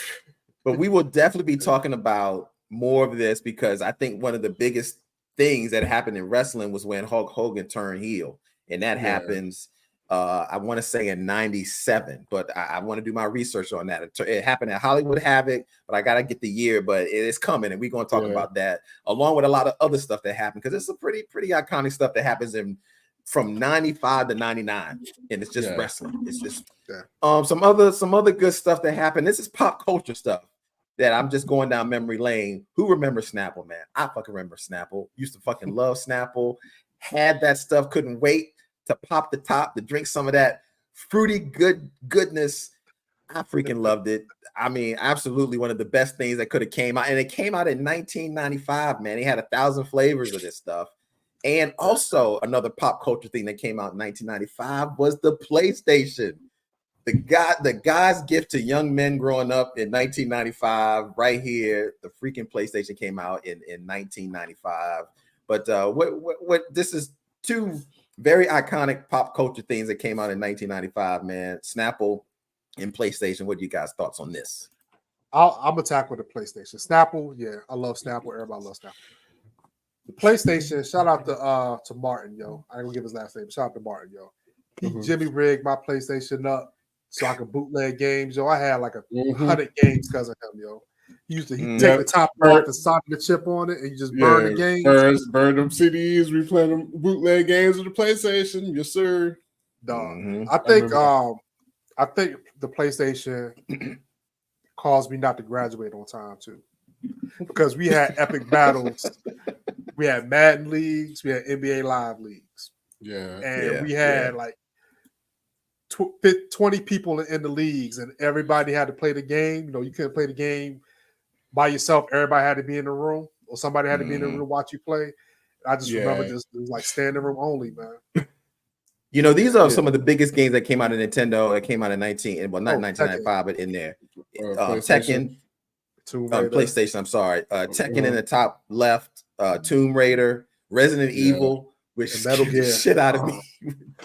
But we will definitely be talking about more of this because I think one of the biggest things that happened in wrestling was when Hulk Hogan turned heel, and that happens. I want to say in '97, but I want to do my research on that. It happened at Hollywood Havoc, but I gotta get the year. But it is coming, and we're gonna talk about that along with a lot of other stuff that happened because it's a pretty iconic stuff that happens from '95 to '99, and it's just wrestling. It's just some other good stuff that happened. This is pop culture stuff that I'm just going down memory lane. Who remembers Snapple, man? I fucking remember Snapple. Used to fucking love Snapple. Had that stuff. Couldn't wait to pop the top, to drink some of that fruity goodness. I freaking loved it. I mean, absolutely one of the best things that could have came out. And it came out in 1995, man. They had 1,000 flavors of this stuff. And also another pop culture thing that came out in 1995 was the PlayStation. The guy's gift to young men growing up in 1995, right here. The freaking PlayStation came out in 1995. But what this is two very iconic pop culture things that came out in 1995, man. Snapple and PlayStation. What are you guys' thoughts on this? I'm gonna tackle the PlayStation. Snapple, yeah, I love Snapple. Everybody loves Snapple. The PlayStation, shout out to Martin, yo. I ain't gonna give his last name. Shout out to Martin, yo. He Jimmy rigged my PlayStation up so I could bootleg games, yo. I had like 100 games because of him, yo. He used to take the top off and sock the chip on it, and you just burn the games. Burn them CDs, replay them bootleg games on the PlayStation. Yes, sir. Dog. I think the PlayStation caused me not to graduate on time too, because we had epic battles. We had Madden leagues, we had NBA Live leagues, and we had like 20 people in the leagues, and everybody had to play the game. You know, you couldn't play the game by yourself. Everybody had to be in the room, or somebody had to be in the room to watch you play. I just remember just it was like standing room only, man. You know, these are some of the biggest games that came out of Nintendo. That came out in 1995, but in there, Tekken, PlayStation. I'm sorry, Tekken in the top left, Tomb Raider, Resident Evil, which Metal Gear shit out of me.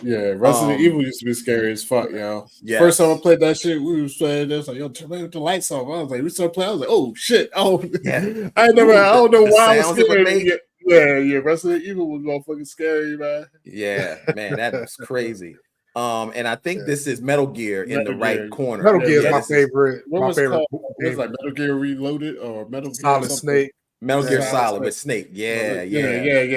Yeah, Resident Evil used to be scary as fuck, yo. First time I played that shit, we was playing this like, yo, turn the lights off. I was like, we started playing. I was like, oh shit, I don't know why I was scared. Yeah, Resident Evil was motherfucking scary, man. Yeah, man, that was crazy. And I think this is Metal Gear in the right corner. Metal Gear is my favorite. What was it called? It was like Metal Gear Reloaded or Metal Gear Solid Snake. Metal Gear Solid with Snake. Yeah.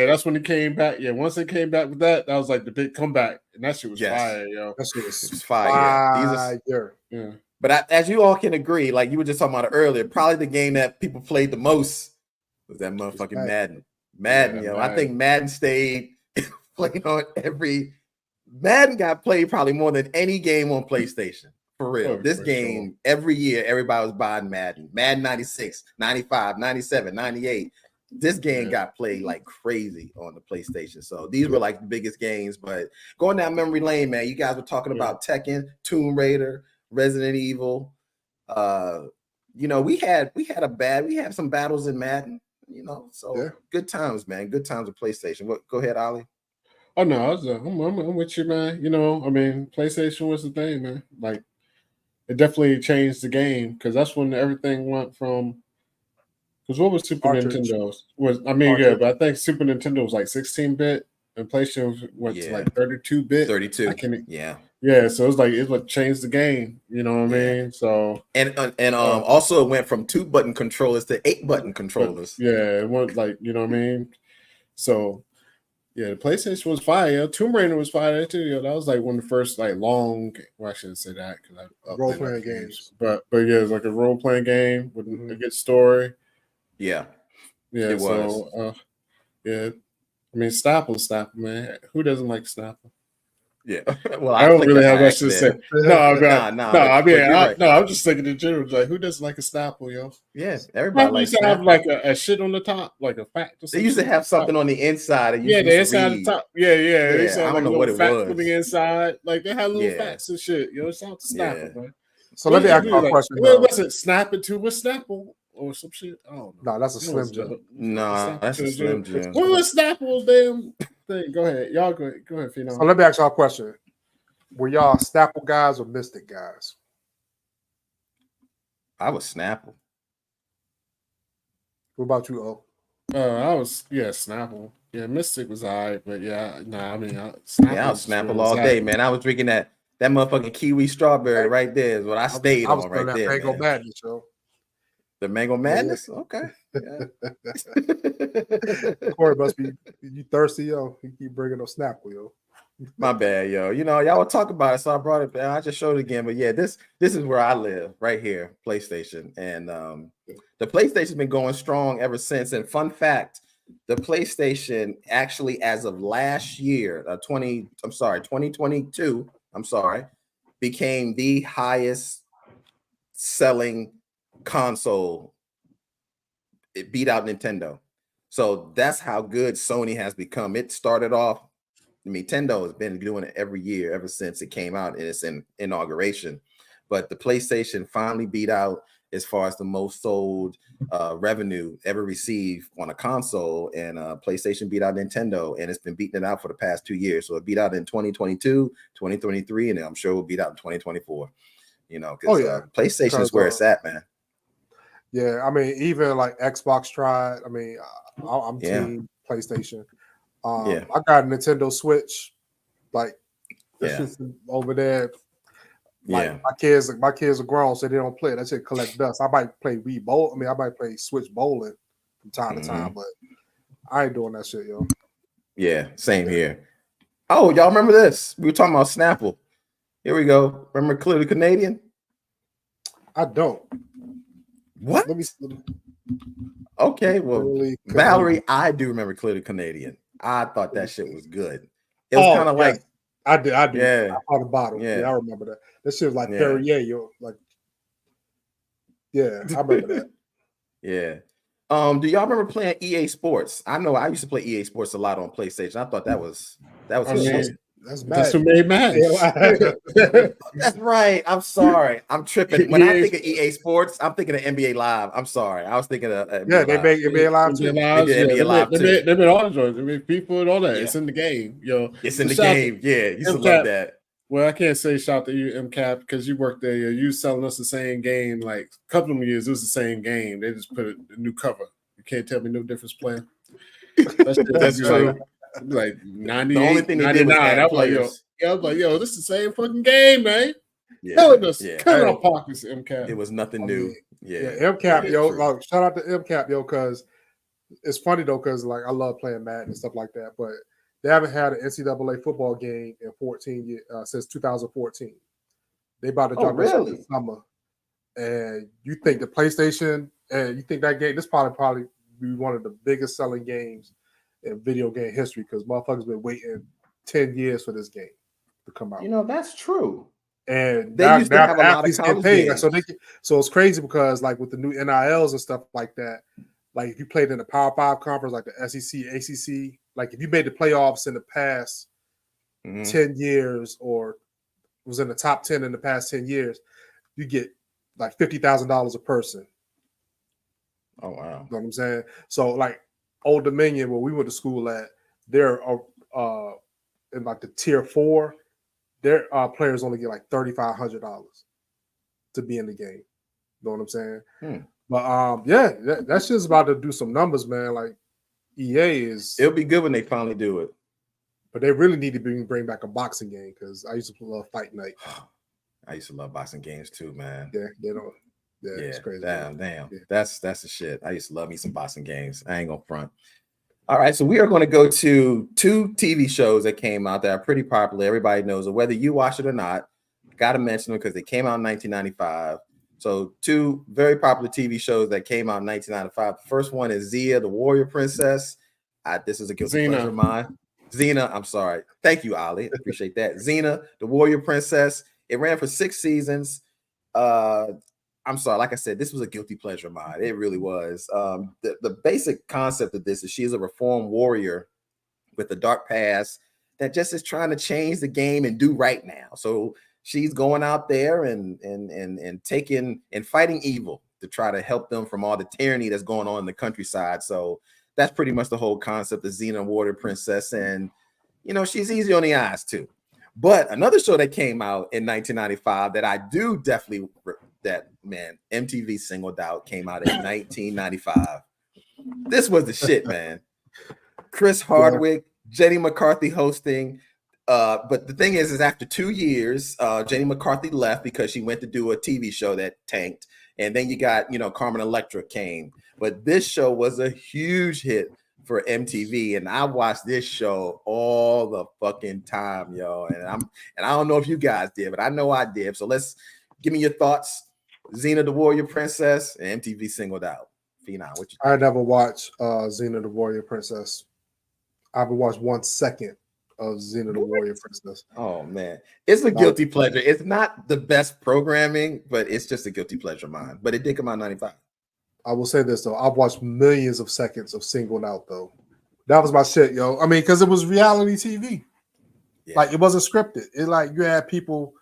That's when it came back. Yeah, once it came back with that was like the big comeback, and that shit was fire, yo. That shit was fire. But as you all can agree, like you were just talking about earlier, probably the game that people played the most was that motherfucking Madden. Madden. I think Madden stayed playing on every. Madden got played probably more than any game on PlayStation. For real. This game, every year, everybody was buying Madden. Madden 96, 95, 97, 98. This game got played like crazy on the PlayStation. So these were like the biggest games. But going down memory lane, man, you guys were talking about Tekken, Tomb Raider, Resident Evil. You know, we had some battles in Madden, you know. So good times, man. Good times with PlayStation. Go ahead, Ollie. Oh no, I'm with you, man. You know, I mean, PlayStation was the thing, man. Like, it definitely changed the game because that's when everything went from. Because what was Super Nintendo's? But I think Super Nintendo was like 16-bit, and PlayStation went to like 32-bit. 32. Yeah. So it's like it would change the game. You know what I mean? So and also it went from 2-button controllers to 8-button controllers. It went like, you know what I mean. So. Yeah, the PlayStation was fire. Tomb Raider was fire too. Yo, that was like one of the first like long. Well, I shouldn't say that because I role playing games. But yeah, it's like a role playing game with a good story. Yeah, it was. I mean, Snapple, man. Who doesn't like Snapple? Yeah, well, I don't really have much to say. I'm just thinking in general, like, who doesn't like a Snapple, yo? Yes, everybody likes used to have like a shit on the top, like a fact. They used to have something on the inside. The inside of the top. Yeah. They used to have, like, a little fact on the inside. Like, they had little facts and shit. Yo, it's out to Snapple, man. So let me ask you a question. What was it? Snap it to with Snapple. or some shit. I don't No, know. that's a Slim Jim. No, that's a Slim Jim. What was Snapple's damn thing? Go ahead, y'all. Go ahead, Phenom. So let me ask y'all a question: were y'all Snapple guys or Mystic guys? I was Snapple. What about you, O? I was Snapple. Yeah, Mystic was alright, but I was Snapple all day, man. I was drinking that motherfucking kiwi strawberry right there is what I stayed on right there. Mango Madness, yo. The Mango Madness? Okay. Yeah. Corey must be you thirsty, yo. You keep bringing up Snapple, yo. My bad, yo. Y'all will talk about it, so I brought it back. I just showed it again, but yeah, this is where I live, right here, PlayStation, and the PlayStation's been going strong ever since. And fun fact, the PlayStation actually, as of last year, 2022, became the highest selling console. It beat out Nintendo. So that's how good Sony has become. It started off. Nintendo has been doing it every year ever since it came out in its inauguration. But the PlayStation finally beat out as far as the most sold revenue ever received on a console. And PlayStation beat out Nintendo, and it's been beating it out for the past 2 years. So it beat out in 2022, 2023, and I'm sure it will beat out in 2024. Because PlayStation is where it's at, man. Yeah, I mean, even like Xbox tried. I mean, I'm team PlayStation. I got a Nintendo Switch. Like, this shit's over there. Like, my kids are grown, so they don't play. That shit collect dust. I might play Wii Bowl. I mean, I might play Switch bowling from time to time, but I ain't doing that shit, yo. Yeah, same here. Oh, y'all remember this? We were talking about Snapple. Here we go. Remember Clearly Canadian? I don't. What? Let me see. Okay, well, Valerie, I do remember Clearly Canadian. I thought that shit was good. It was kind of like I do. Yeah. I saw the bottle. Yeah, I remember that. That shit was like Perrier, yo. Like, yeah, I remember that. Yeah. Do y'all remember playing EA Sports? I know I used to play EA Sports a lot on PlayStation. I thought that was shit. That's who made Madden. That's right. I'm sorry. I'm tripping. When I think of EA Sports, I'm thinking of NBA Live. I'm sorry. I was thinking of NBA they make NBA Live too. NBA Live too. They made all the joints. They made FIFA and all that. It's in the game, yo. It's in the game. Yeah, you used to love that. Well, I can't say shout to you, MCAP, because you worked there. You selling us the same game. Like a couple of years, it was the same game. They just put a new cover. You can't tell me no difference, player. That's true. Like 98, the only thing they did was add players. I was like, yo, this is the same fucking game, man. Yeah, killing us, killing our pockets, MCAP. It was nothing new. MCAP, yo. Like, shout out to MCAP, yo, because it's funny though, because like I love playing Madden and stuff like that, but they haven't had an NCAA football game in 14 years since 2014. They about to drop this in the summer, and you think the PlayStation and you think that game this probably be one of the biggest selling games in video game history because motherfuckers been waiting 10 years for this game to come out. That's true. And they used to have a lot of college games. So it's crazy because like with the new NILs and stuff like that, like if you played in the Power 5 conference like the SEC, ACC, like if you made the playoffs in the past 10 years or was in the top 10 in the past 10 years, you get like $50,000 a person. Oh wow. You know what I'm saying? So like Old Dominion, where we went to school at, they're in like the tier 4, their players only get like $3,500 to be in the game. You know what I'm saying? But that's just about to do some numbers, man. Like EA is. It'll be good when they finally do it. But they really need to bring back a boxing game because I used to love Fight Night. I used to love boxing games too, man. Yeah, they don't. Yeah, it's crazy. Damn. Yeah. That's the shit. I used to love me some boxing games. I ain't gonna front. All right, so we are going to go to 2 TV shows that came out that are pretty popular. Everybody knows it, whether you watch it or not. Got to mention them because they came out in 1995. So 2 very popular TV shows that came out in 1995. The first one is Zia, the Warrior Princess. This is a guilty pleasure of mine. Xena, I'm sorry. Thank you, Ali. Appreciate that. Xena, the Warrior Princess. It ran for 6 seasons. I'm sorry, like I said, this was a guilty pleasure of mine. It really was. The basic concept of this is she's a reformed warrior with a dark past that just is trying to change the game and do right now. So she's going out there and taking and fighting evil to try to help them from all the tyranny that's going on in the countryside. So that's pretty much the whole concept of Xena Warrior Princess. And, she's easy on the eyes too. But another show that came out in 1995 that I do definitely, MTV singled out, came out in 1995. This was the shit, man. Chris Hardwick, Jenny McCarthy hosting. But the thing is after 2 years, Jenny McCarthy left because she went to do a TV show that tanked. And then you got, Carmen Electra came. But this show was a huge hit for MTV, and I watched this show all the fucking time, yo. And I don't know if you guys did, but I know I did. So let's give me your thoughts. Xena the Warrior Princess and MTV singled out. Phenom, what you think? I never watched Xena the Warrior Princess. I haven't watched 1 second of Xena the Warrior Princess. Oh man, it's a guilty pleasure. It's not the best programming, but it's just a guilty pleasure of mine. But it did come out in 95. I will say this though, I've watched millions of seconds of Singled Out though. That was my shit, yo. I mean, because it was reality TV. Yeah. Like it wasn't scripted. It like you had people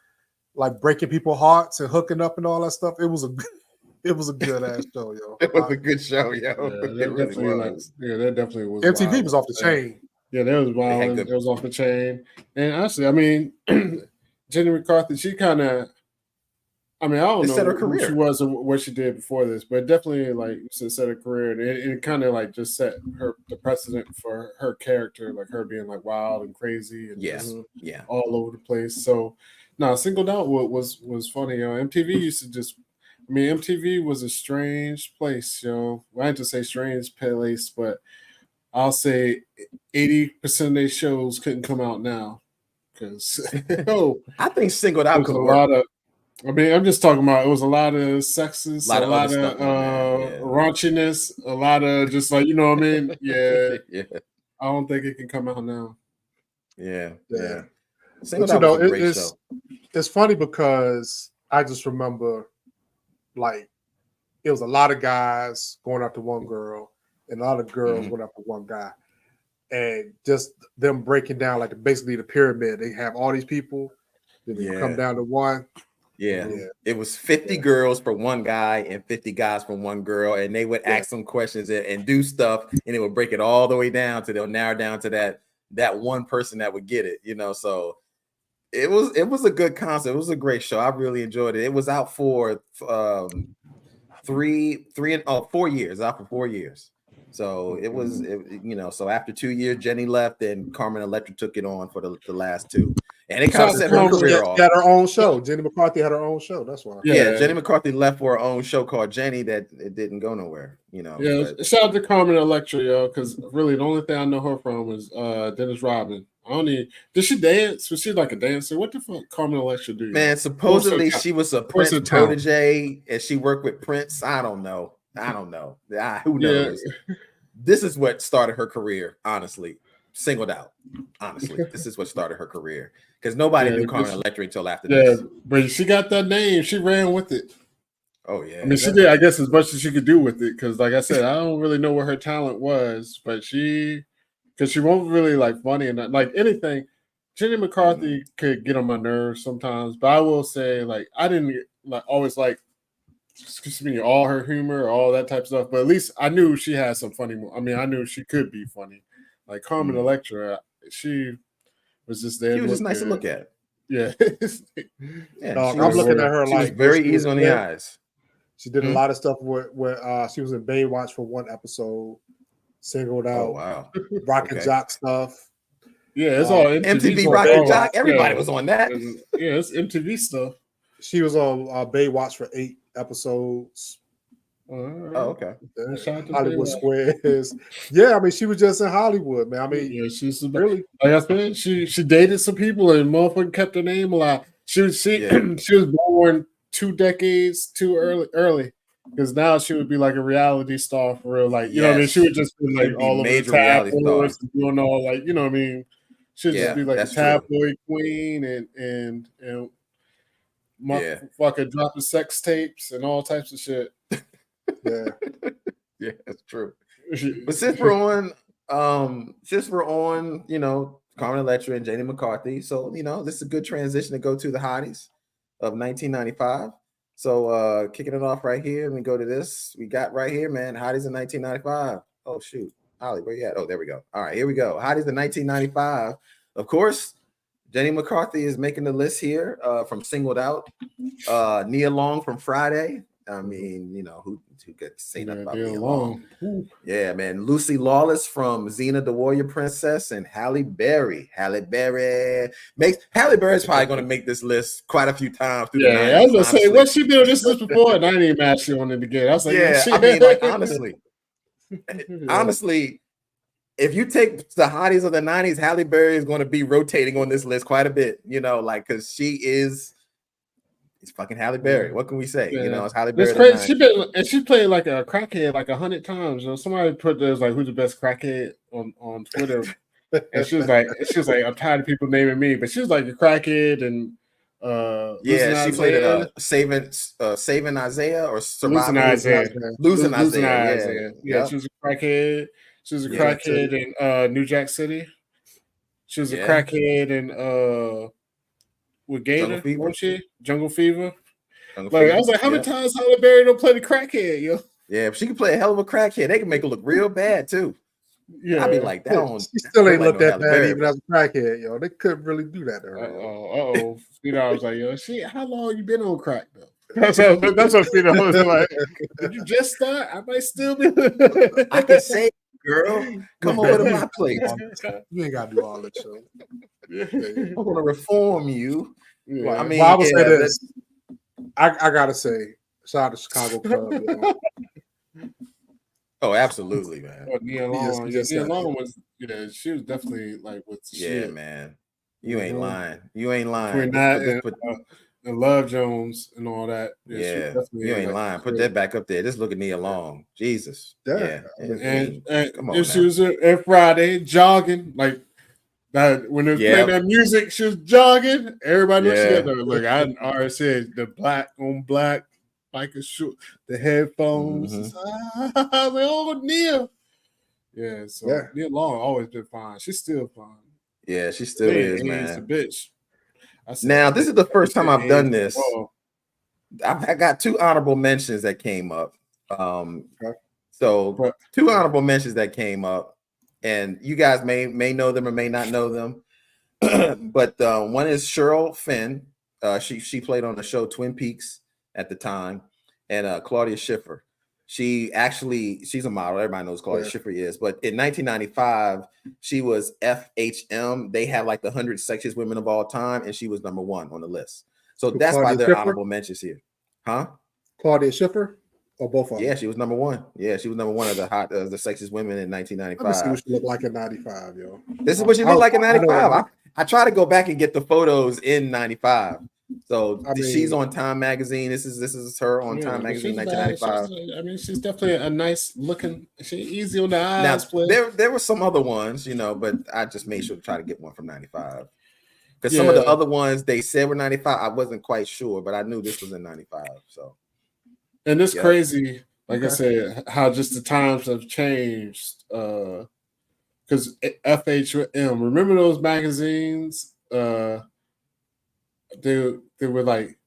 like breaking people's hearts and hooking up and all that stuff. It was a good ass show, yo. It was a good show, yo. Yeah, that definitely was. MTV wild. was off the chain. Yeah, that was wild. It was off the chain. And honestly, I mean, Jenny McCarthy, she kind of. I mean, I don't know who she was or what she did before this, but definitely like set her career, and it kind of like just set the precedent for her character, like her being like wild and crazy and all over the place. So, Singled Out was funny. MTV used to just, I mean, MTV was a strange place, yo. I had to say strange place, but I'll say 80% of their shows couldn't come out now because I think Singled Out was a lot of. I mean, I'm just talking about it was a lot of sexist, a lot of raunchiness, a lot of just like, you know what I mean? Yeah. I don't think it can come out now. Yeah. But, it's funny because I just remember like it was a lot of guys going after one girl and a lot of girls going after one guy. And just them breaking down like basically the pyramid. They have all these people, then they come down to one. Yeah, it was 50 girls for one guy and 50 guys for one girl, and they would ask them questions and do stuff, and it would break it all the way down to they'll narrow down to that one person that would get it, So it was a good concept. It was a great show. I really enjoyed it. It was out for 4 years. Out for 4 years. So it was, so after 2 years, Jenny left, and Carmen Electra took it on for the last two. And it kind of set her career off. She had her own show. Jenny McCarthy had her own show. That's why. Yeah, Jenny McCarthy left for her own show called Jenny that it didn't go nowhere, Yeah, but shout out to Carmen Electra, yo, because really the only thing I know her from was Dennis Rodman. Did she dance? Was she like a dancer? What the fuck Carmen Electra do? Man, supposedly she was a Prince protege and she worked with Prince. I don't know. Who knows? Yeah. This is what started her career, honestly. Singled Out. Honestly, this is what started her career because nobody knew Carmen Electra until after this. Yeah, but she got that name. She ran with it. Oh yeah. I mean, she did. I guess as much as she could do with it because, like I said, I don't really know what her talent was, but because she won't really like funny and like anything. Jenny McCarthy could get on my nerves sometimes, but I will say like I didn't like always like. Excuse me, all her humor, all that type of stuff. But at least I knew she had some funny. I mean, I knew she could be funny. Like Carmen Electra, she was just there. She was just nice to look at. Yeah. I'm looking at her she like was very easy on the eyes. She did a lot of stuff where she was in Baywatch for one episode, Singled Out. Oh wow, Rock and Jock stuff. Yeah, it's all MTV Rock and Jock. Everybody was on that. Yeah, it's MTV stuff. She was on Baywatch for 8 episodes. Oh, okay. Hollywood Squares. Yeah, I mean, she was just in Hollywood, man. I mean, she's really like I said, she dated some people and motherfucker kept her name alive. She was born 2 decades too early. Because now she would be like a reality star for real. Like, you know what I mean? She would just be like all over the tabloids and doing all like, you know what I mean? She'd just be like a tabloid queen and fucking dropping sex tapes and all types of shit. Yeah. Yeah, that's true. But since we're on, Carmen Electra and Janie McCarthy, so this is a good transition to go to the Hotties of 1995. So kicking it off right here, let me go to this. We got right here, man. Hotties in 1995. Oh shoot, Holly, where you at? Oh, there we go. All right, here we go. Hotties in 1995. Of course, Jenny McCarthy is making the list here from Singled Out. Nia Long from Friday. I mean, you know, who could say nothing about Nia Long? Yeah, man. Lucy Lawless from Xena the Warrior Princess, and Halle Berry. Halle Berry's probably going to make this list quite a few times through the 90s. I was going to say, what's she been on this list before? And I didn't even actually want it again. I was like, yeah, I mean, like, honestly, if you take the hotties of the 90s, Halle Berry is going to be rotating on this list quite a bit, you know, like, because it's fucking Halle Berry. What can we say? Yeah. You know, it's Halle Berry. It's crazy. She played like a crackhead like 100 times. You know, somebody put this like, who's the best crackhead on Twitter, and she was like, I'm tired of people naming me, but she was like a crackhead and she played it Saving Isaiah or Surviving Losing Isaiah. Yeah, she was a crackhead. She was a crackhead in New Jack City. She was a crackhead in with Gator, wasn't she? Jungle Fever. I was like, how many times Halle Berry don't play the crackhead, yo? Yeah, if she can play a hell of a crackhead, they can make her look real bad too. Yeah, I'd be like, she still ain't look that bad even as a crackhead, yo. They couldn't really do that to her. You know, I was like, yo, how long you been on crack though? That's what Fina was like. Did you just start? I might still be. I can say, girl, come over to my place. You ain't gotta do all that show. I'm gonna reform you. Yeah. I mean, I would say this. I gotta say, shout out to Chicago Club. You know? Oh, absolutely, man. Nia Long was, she was definitely like with shit. Man. You ain't lying. You ain't lying. Between that and Love Jones and all that. You ain't lying. Put that back up there. Just look at Nia Long. Jesus. And come on, she was at Friday jogging like that when they playing that music. She was jogging. Everybody looks together. Look, I already said the black on black. Like a shoe, the headphones. I was like, oh, Nia. Yeah, so Nia Long always been fine. She's still fine. Yeah, she still is, man. A bitch. Now, this is the first time I've done this. I got two honorable mentions that came up. So two honorable mentions that came up, and you guys may know them or may not know them. But one is Cheryl Finn. She played on the show Twin Peaks at the time, and Claudia Schiffer. She's a model. Everybody knows Claudia Schiffer is. But in 1995, she was FHM. They had like the 100 sexiest women of all time, and she was number one on the list. So that's why they're honorable mentions here. Huh? Claudia Schiffer or both of them? Yeah, she was number one. Yeah, she was number one of the sexiest women in 1995. Let me see what she looked like in 95, yo. This is what she looked like in 95. I try to go back and get the photos in 95. So she's on Time Magazine. This is her on Time Magazine, 1995. She's definitely a nice looking. She's easy on the eyes. Now, there were some other ones, but I just made sure to try to get one from 95. Because some of the other ones they said were 95. I wasn't quite sure, but I knew this was in 95. So, and it's crazy, like I said, how just the times have changed. Because FHM, remember those magazines? They were like,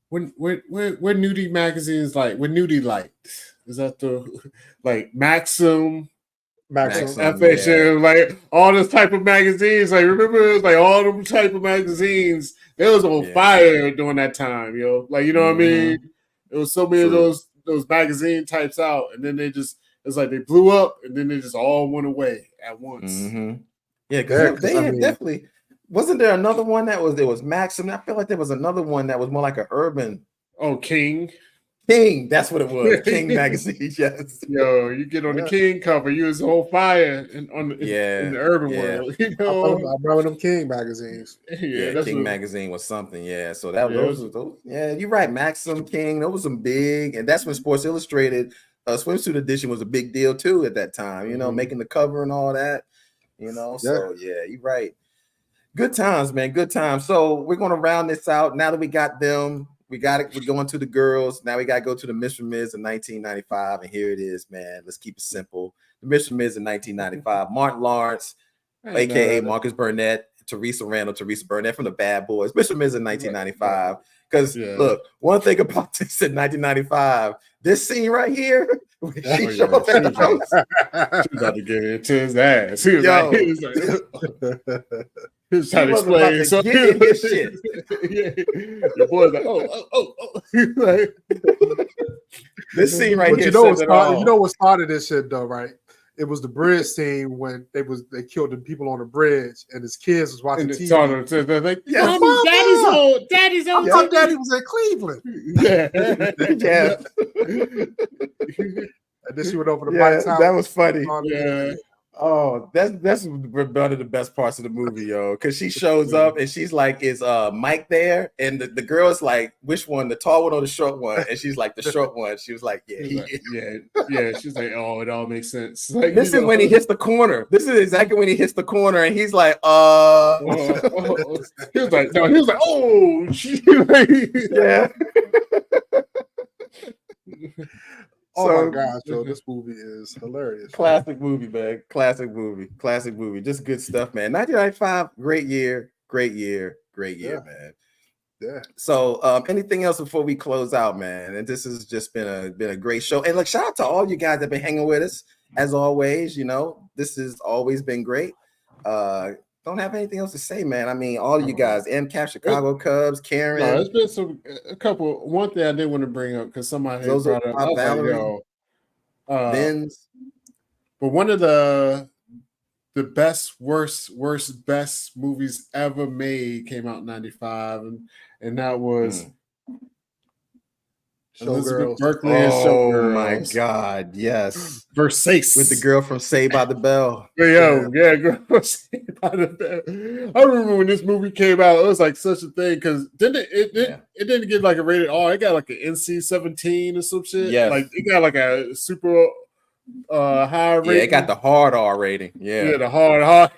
when nudie magazines like when nudie liked, is that the like Maxim FHM, like all this type of magazines? Like remember, it was like all them type of magazines. They was on fire during that time, yo. Like you know what I mean? There was so many of those magazine types out, and then it's like they blew up, and then they just all went away at once. Yeah, because they definitely. Wasn't there another one there was Maxim? I feel like there was another one that was more like an urban. Oh, King, that's what it was. King magazine, yes. Yo, you get on the King cover, you was on fire in the urban world. You know, I remember them King magazines. King magazine was something. Yeah, so that those. Yeah, you're right. Maxim, King, those was some big, and that's when Sports Illustrated swimsuit edition was a big deal too at that time. Making the cover and all that. So you're right. Good times, man. Good times. So we're going to round this out. Now that we got them, we're going to the girls. Now we got to go to the Miss and Ms. in 1995. And here it is, man. Let's keep it simple. The Miss and Ms. in 1995. Martin Lawrence, a.k.a. Marcus Burnett, Teresa Randall, Teresa Burnett from the Bad Boys. Mr. and Mrs. in 1995. Because look, one thing about this in 1995, this scene right here, when she showed up at the house, she was about to get into his ass. He was like, he was trying to explain something. Get in his shit. Your boy's like, oh. Like, this scene right here. You know what started this shit though, right? It was the bridge scene when they killed the people on the bridge, and his kids was watching TV. They're like, Daddy's old. I thought Daddy was in Cleveland. Yeah. And then she went over to Mike's house. That was funny. Yeah. Oh, that's one of the best parts of the movie, yo. Because she shows up and she's like, "Is Mike there?" And the girl is like, "Which one? The tall one or the short one?" And she's like, "The short one." She was like, "Yeah, yeah." She's like, "Oh, it all makes sense." Like, this is when he hits the corner. This is exactly when he hits the corner, and he's like, He was like, "No." He was like, "Oh, yeah." Oh my gosh, Joe, this movie is hilarious. Classic movie, man. Classic movie. Just good stuff, man. 1995, great year, man. Yeah. So anything else before we close out, man? And this has just been a great show. And like, shout out to all you guys that have been hanging with us as always. You know, this has always been great. Don't have anything else to say, man. I mean, all of you guys, MCAP, Chicago Cubs, Karen. No, it's been a couple. One thing I did want to bring up because somebody had brought up, Valerie, Benz. But one of the best, best movies ever made came out in 95, and that was Elizabeth Berkley and Showgirls. Oh my God, yes. Versace. With the girl from Saved by the Bell. Girl from Saved by the Bell. I remember when this movie came out, it was like such a thing because it didn't get like a rated R. It got like an NC-17 or some shit. Yeah. Like it got like a super high rating. Yeah, it got the hard R rating. Yeah, the hard.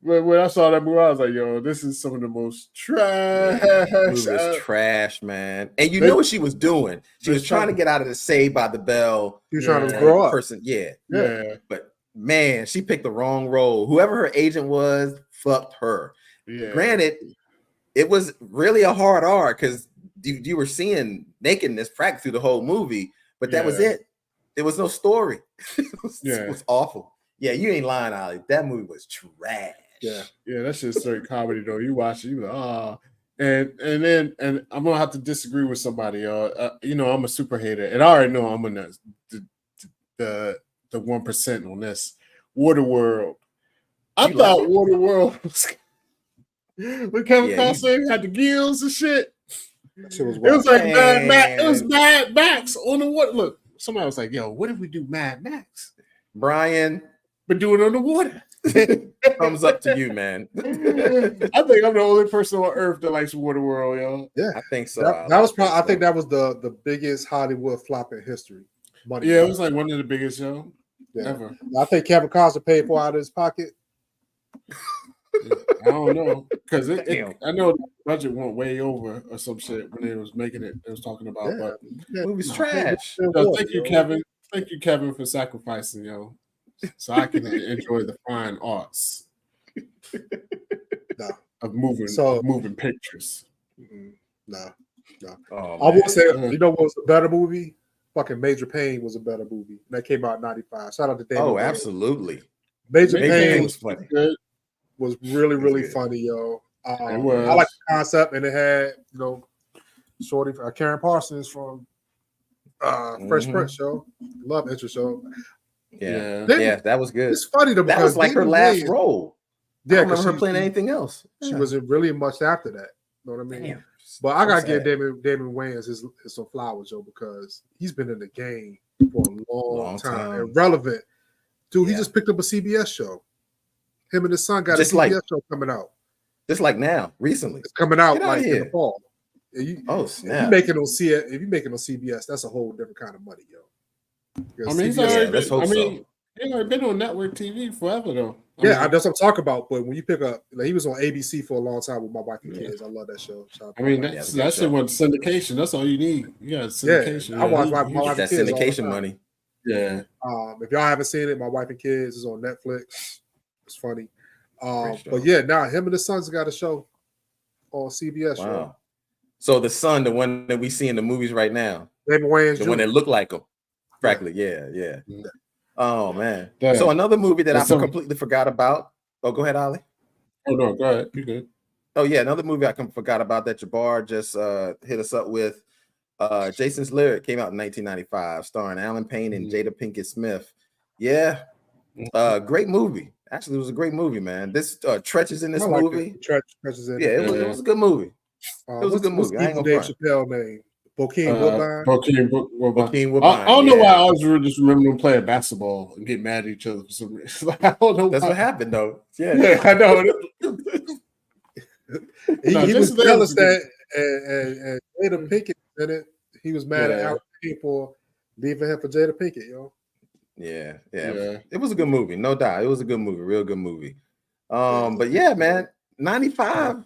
When I saw that movie, I was like, "Yo, this is some of the most trash." It was trash, man. And you know what she was doing? She was trying to get out of the Saved by the Bell. She was trying to grow up. Person, yeah. But man, she picked the wrong role. Whoever her agent was, fucked her. Yeah. Granted, it was really a hard R because you were seeing nakedness practically through the whole movie, but that was it. There was no story. It was awful. Yeah, you ain't lying, Ollie. That movie was trash. Yeah, that's just straight comedy though. You watch it, you like, and I'm gonna have to disagree with somebody. You know, I'm a super hater, and I already know I'm gonna the 1% on this. Waterworld. I thought Waterworld was when Kevin Costner had the gills and shit. It was like Mad Max on the water. Look, somebody was like, "Yo, what if we do Mad Max?" Brian, but do it on the water. Thumbs up to you, man. I think I'm the only person on earth that likes Waterworld, yo. Yeah, I think so. That was probably. I think that was the biggest Hollywood flop in history. Money. Yeah, it was like one of the biggest ever. I think Kevin Costner paid for it out of his pocket. I don't know because I know the budget went way over or some shit when they was making it. They was talking about, but it was trash. So thank you, Kevin. Thank you, Kevin, for sacrificing, yo. So I can enjoy the fine arts of moving pictures. No. Oh, I will say, you know what was a better movie? Fucking Major Payne was a better movie. That came out in 95. Shout out to David. Oh, absolutely. Major Payne was funny. Was really, really funny, yo. I like the concept, and it had, you know, Shorty Karen Parsons from Fresh Prince show. Love interest show. Yeah, that was good. It's funny though, that was like her last role. Yeah, I don't remember her playing anything else. She wasn't really much after that. You know what I mean? Damn. But I gotta give Damon Wayans his some flowers, Joe, because he's been in the game for a long time and relevant. Dude, he just picked up a CBS show. Him and his son got just a CBS show coming out. Just like now, recently. It's coming out like in the fall. Snap. If you making on CBS, that's a whole different kind of money, yo. I mean, he's been on network TV forever, though. That's what I'm talking about. But when you pick up, like, he was on ABC for a long time with my wife and kids. I love that show. I mean, that shit was syndication. That's all you need. You got syndication. I watch my wife that and kids syndication money. Yeah. If y'all haven't seen it, My Wife and Kids is on Netflix. It's funny. But yeah, now him and his sons got a show on CBS. Wow. Show. So the son, the one that we see in the movies right now, David Wayans the Jr. one that looked like him, practically. Yeah. Oh man. Damn. So another movie that That's I completely forgot about. Oh, go ahead, Ali. Oh no, go ahead. You good? Oh yeah, another movie I forgot about that Jabbar just hit us up with. Jason's Lyric came out in 1995, starring Alan Payne and Jada Pinkett Smith. Yeah, great movie. Actually, it was a great movie, man. This Tretch is in this movie. Tretch is in it was a good movie. It was a good movie. I ain't gonna Dave front. Chappelle name? Bokeem Woodbine. Bokeem Woodbine. I don't know why I always just remember them playing basketball and get mad at each other for some reason. I don't know. That's what happened though. Yeah, I know. he was jealous that and Jada Pinkett in it. He was mad at Alan Payne for leaving him for Jada Pinkett, yo. Yeah. It was a good movie, no doubt. It was a good movie, real good movie. But yeah, man, 95.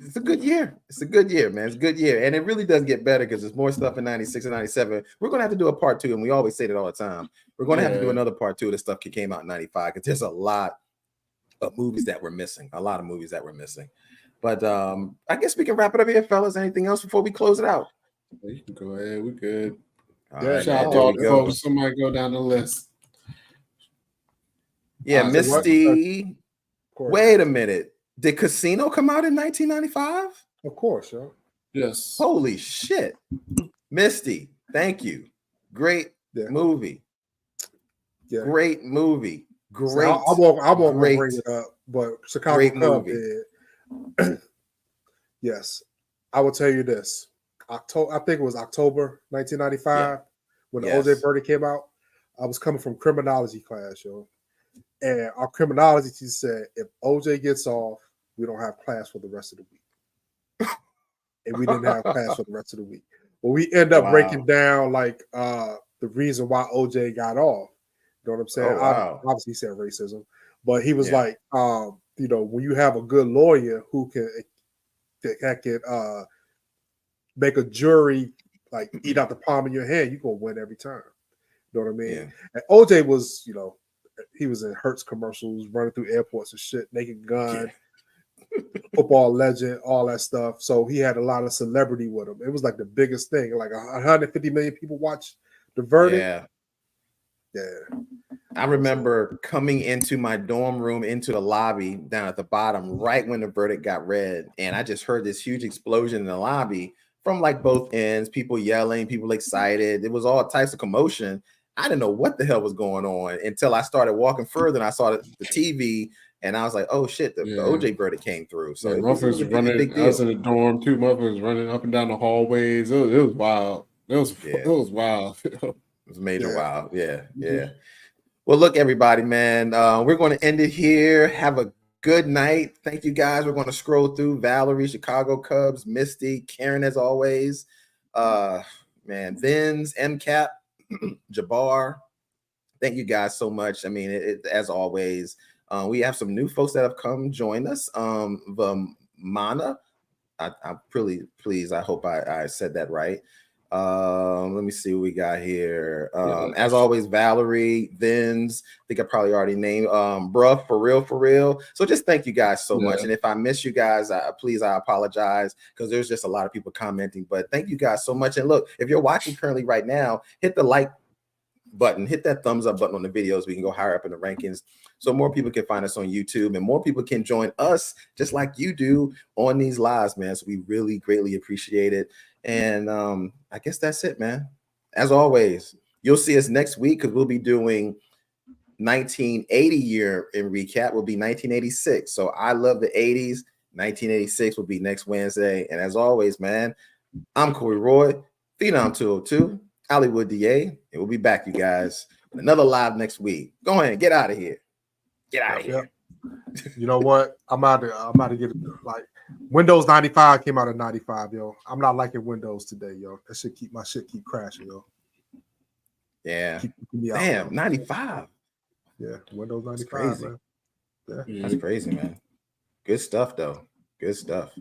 It's a good year. It's a good year, man. It's a good year. And it really does get better because there's more stuff in 96 and 97. We're going to have to do a part 2, and we always say that all the time. We're going to have to do another part 2 of the stuff that came out in 95 because there's a lot of movies that we're missing. A lot of movies that we're missing. But I guess we can wrap it up here, fellas. Anything else before we close it out? You can go ahead. We're good. Shout out to folks. Somebody go down the list. Yeah, Misty. Wait a minute. Did Casino come out in 1995? Of course, yo. Yes. Holy shit. Misty, thank you. Great movie. Yeah. Great movie. Great. So I won't bring it up, but Chicago Cub did. Yes. I will tell you this. I think it was October 1995 when the OJ verdict came out. I was coming from criminology class, yo. And our criminology teacher said, if OJ gets off, we don't have class for the rest of the week. And we didn't have class for the rest of the week. Well, we end up breaking down like the reason why OJ got off. You know what I'm saying? Obviously, he said racism, but he was like, when you have a good lawyer who can make a jury like eat out the palm of your hand, you're gonna win every time. You know what I mean? Yeah. And OJ was, he was in Hertz commercials, running through airports and shit, naked gun, football legend, all that stuff. So he had a lot of celebrity with him. It was like the biggest thing. Like 150 million people watched the verdict. Yeah. I remember coming into my dorm room, into the lobby down at the bottom, right when the verdict got read. And I just heard this huge explosion in the lobby from like both ends, people yelling, people excited. It was all types of commotion. I didn't know what the hell was going on until I started walking further and I saw the TV and I was like, oh shit, the OJ verdict came through. So it was running. Big deal. I was in the dorm too. Motherfuckers running up and down the hallways. It was wild. It was wild. It was major wild. Yeah. Well, look, everybody, man. We're going to end it here. Have a good night. Thank you, guys. We're going to scroll through Valerie, Chicago Cubs, Misty, Karen, as always. Vince, MCAP, Jabbar. Thank you guys so much. I mean, as always, we have some new folks that have come join us. Vamana, I'm really pleased. I hope I said that right. Let me see what we got here. As always, Valerie, Vince, I think I probably already named bruh, for real. So just thank you guys so much. And if I miss you guys, I apologize because there's just a lot of people commenting, but thank you guys so much. And look, if you're watching currently right now, hit the like button, hit that thumbs up button on the videos. We can go higher up in the rankings so more people can find us on YouTube and more people can join us just like you do on these lives, man. So we really greatly appreciate it. And I guess that's it, man. As always, you'll see us next week because we'll be doing 1980 year in recap. Will be 1986. So I love the 80s. 1986 will be next Wednesday. And as always, man, I'm Corey Roy, Phenom 202, Hollywood DA, and we'll be back, you guys, with another live next week. Go ahead, get out of here. Get out of here. You know what? I'm out to get like Windows 95 came out in 95, yo. I'm not liking Windows today, yo. That should keep crashing, yo. Yeah. Damn, 95. Yeah, Windows 95. That's crazy. Man. Yeah. That's crazy, man. Good stuff, though. Good stuff.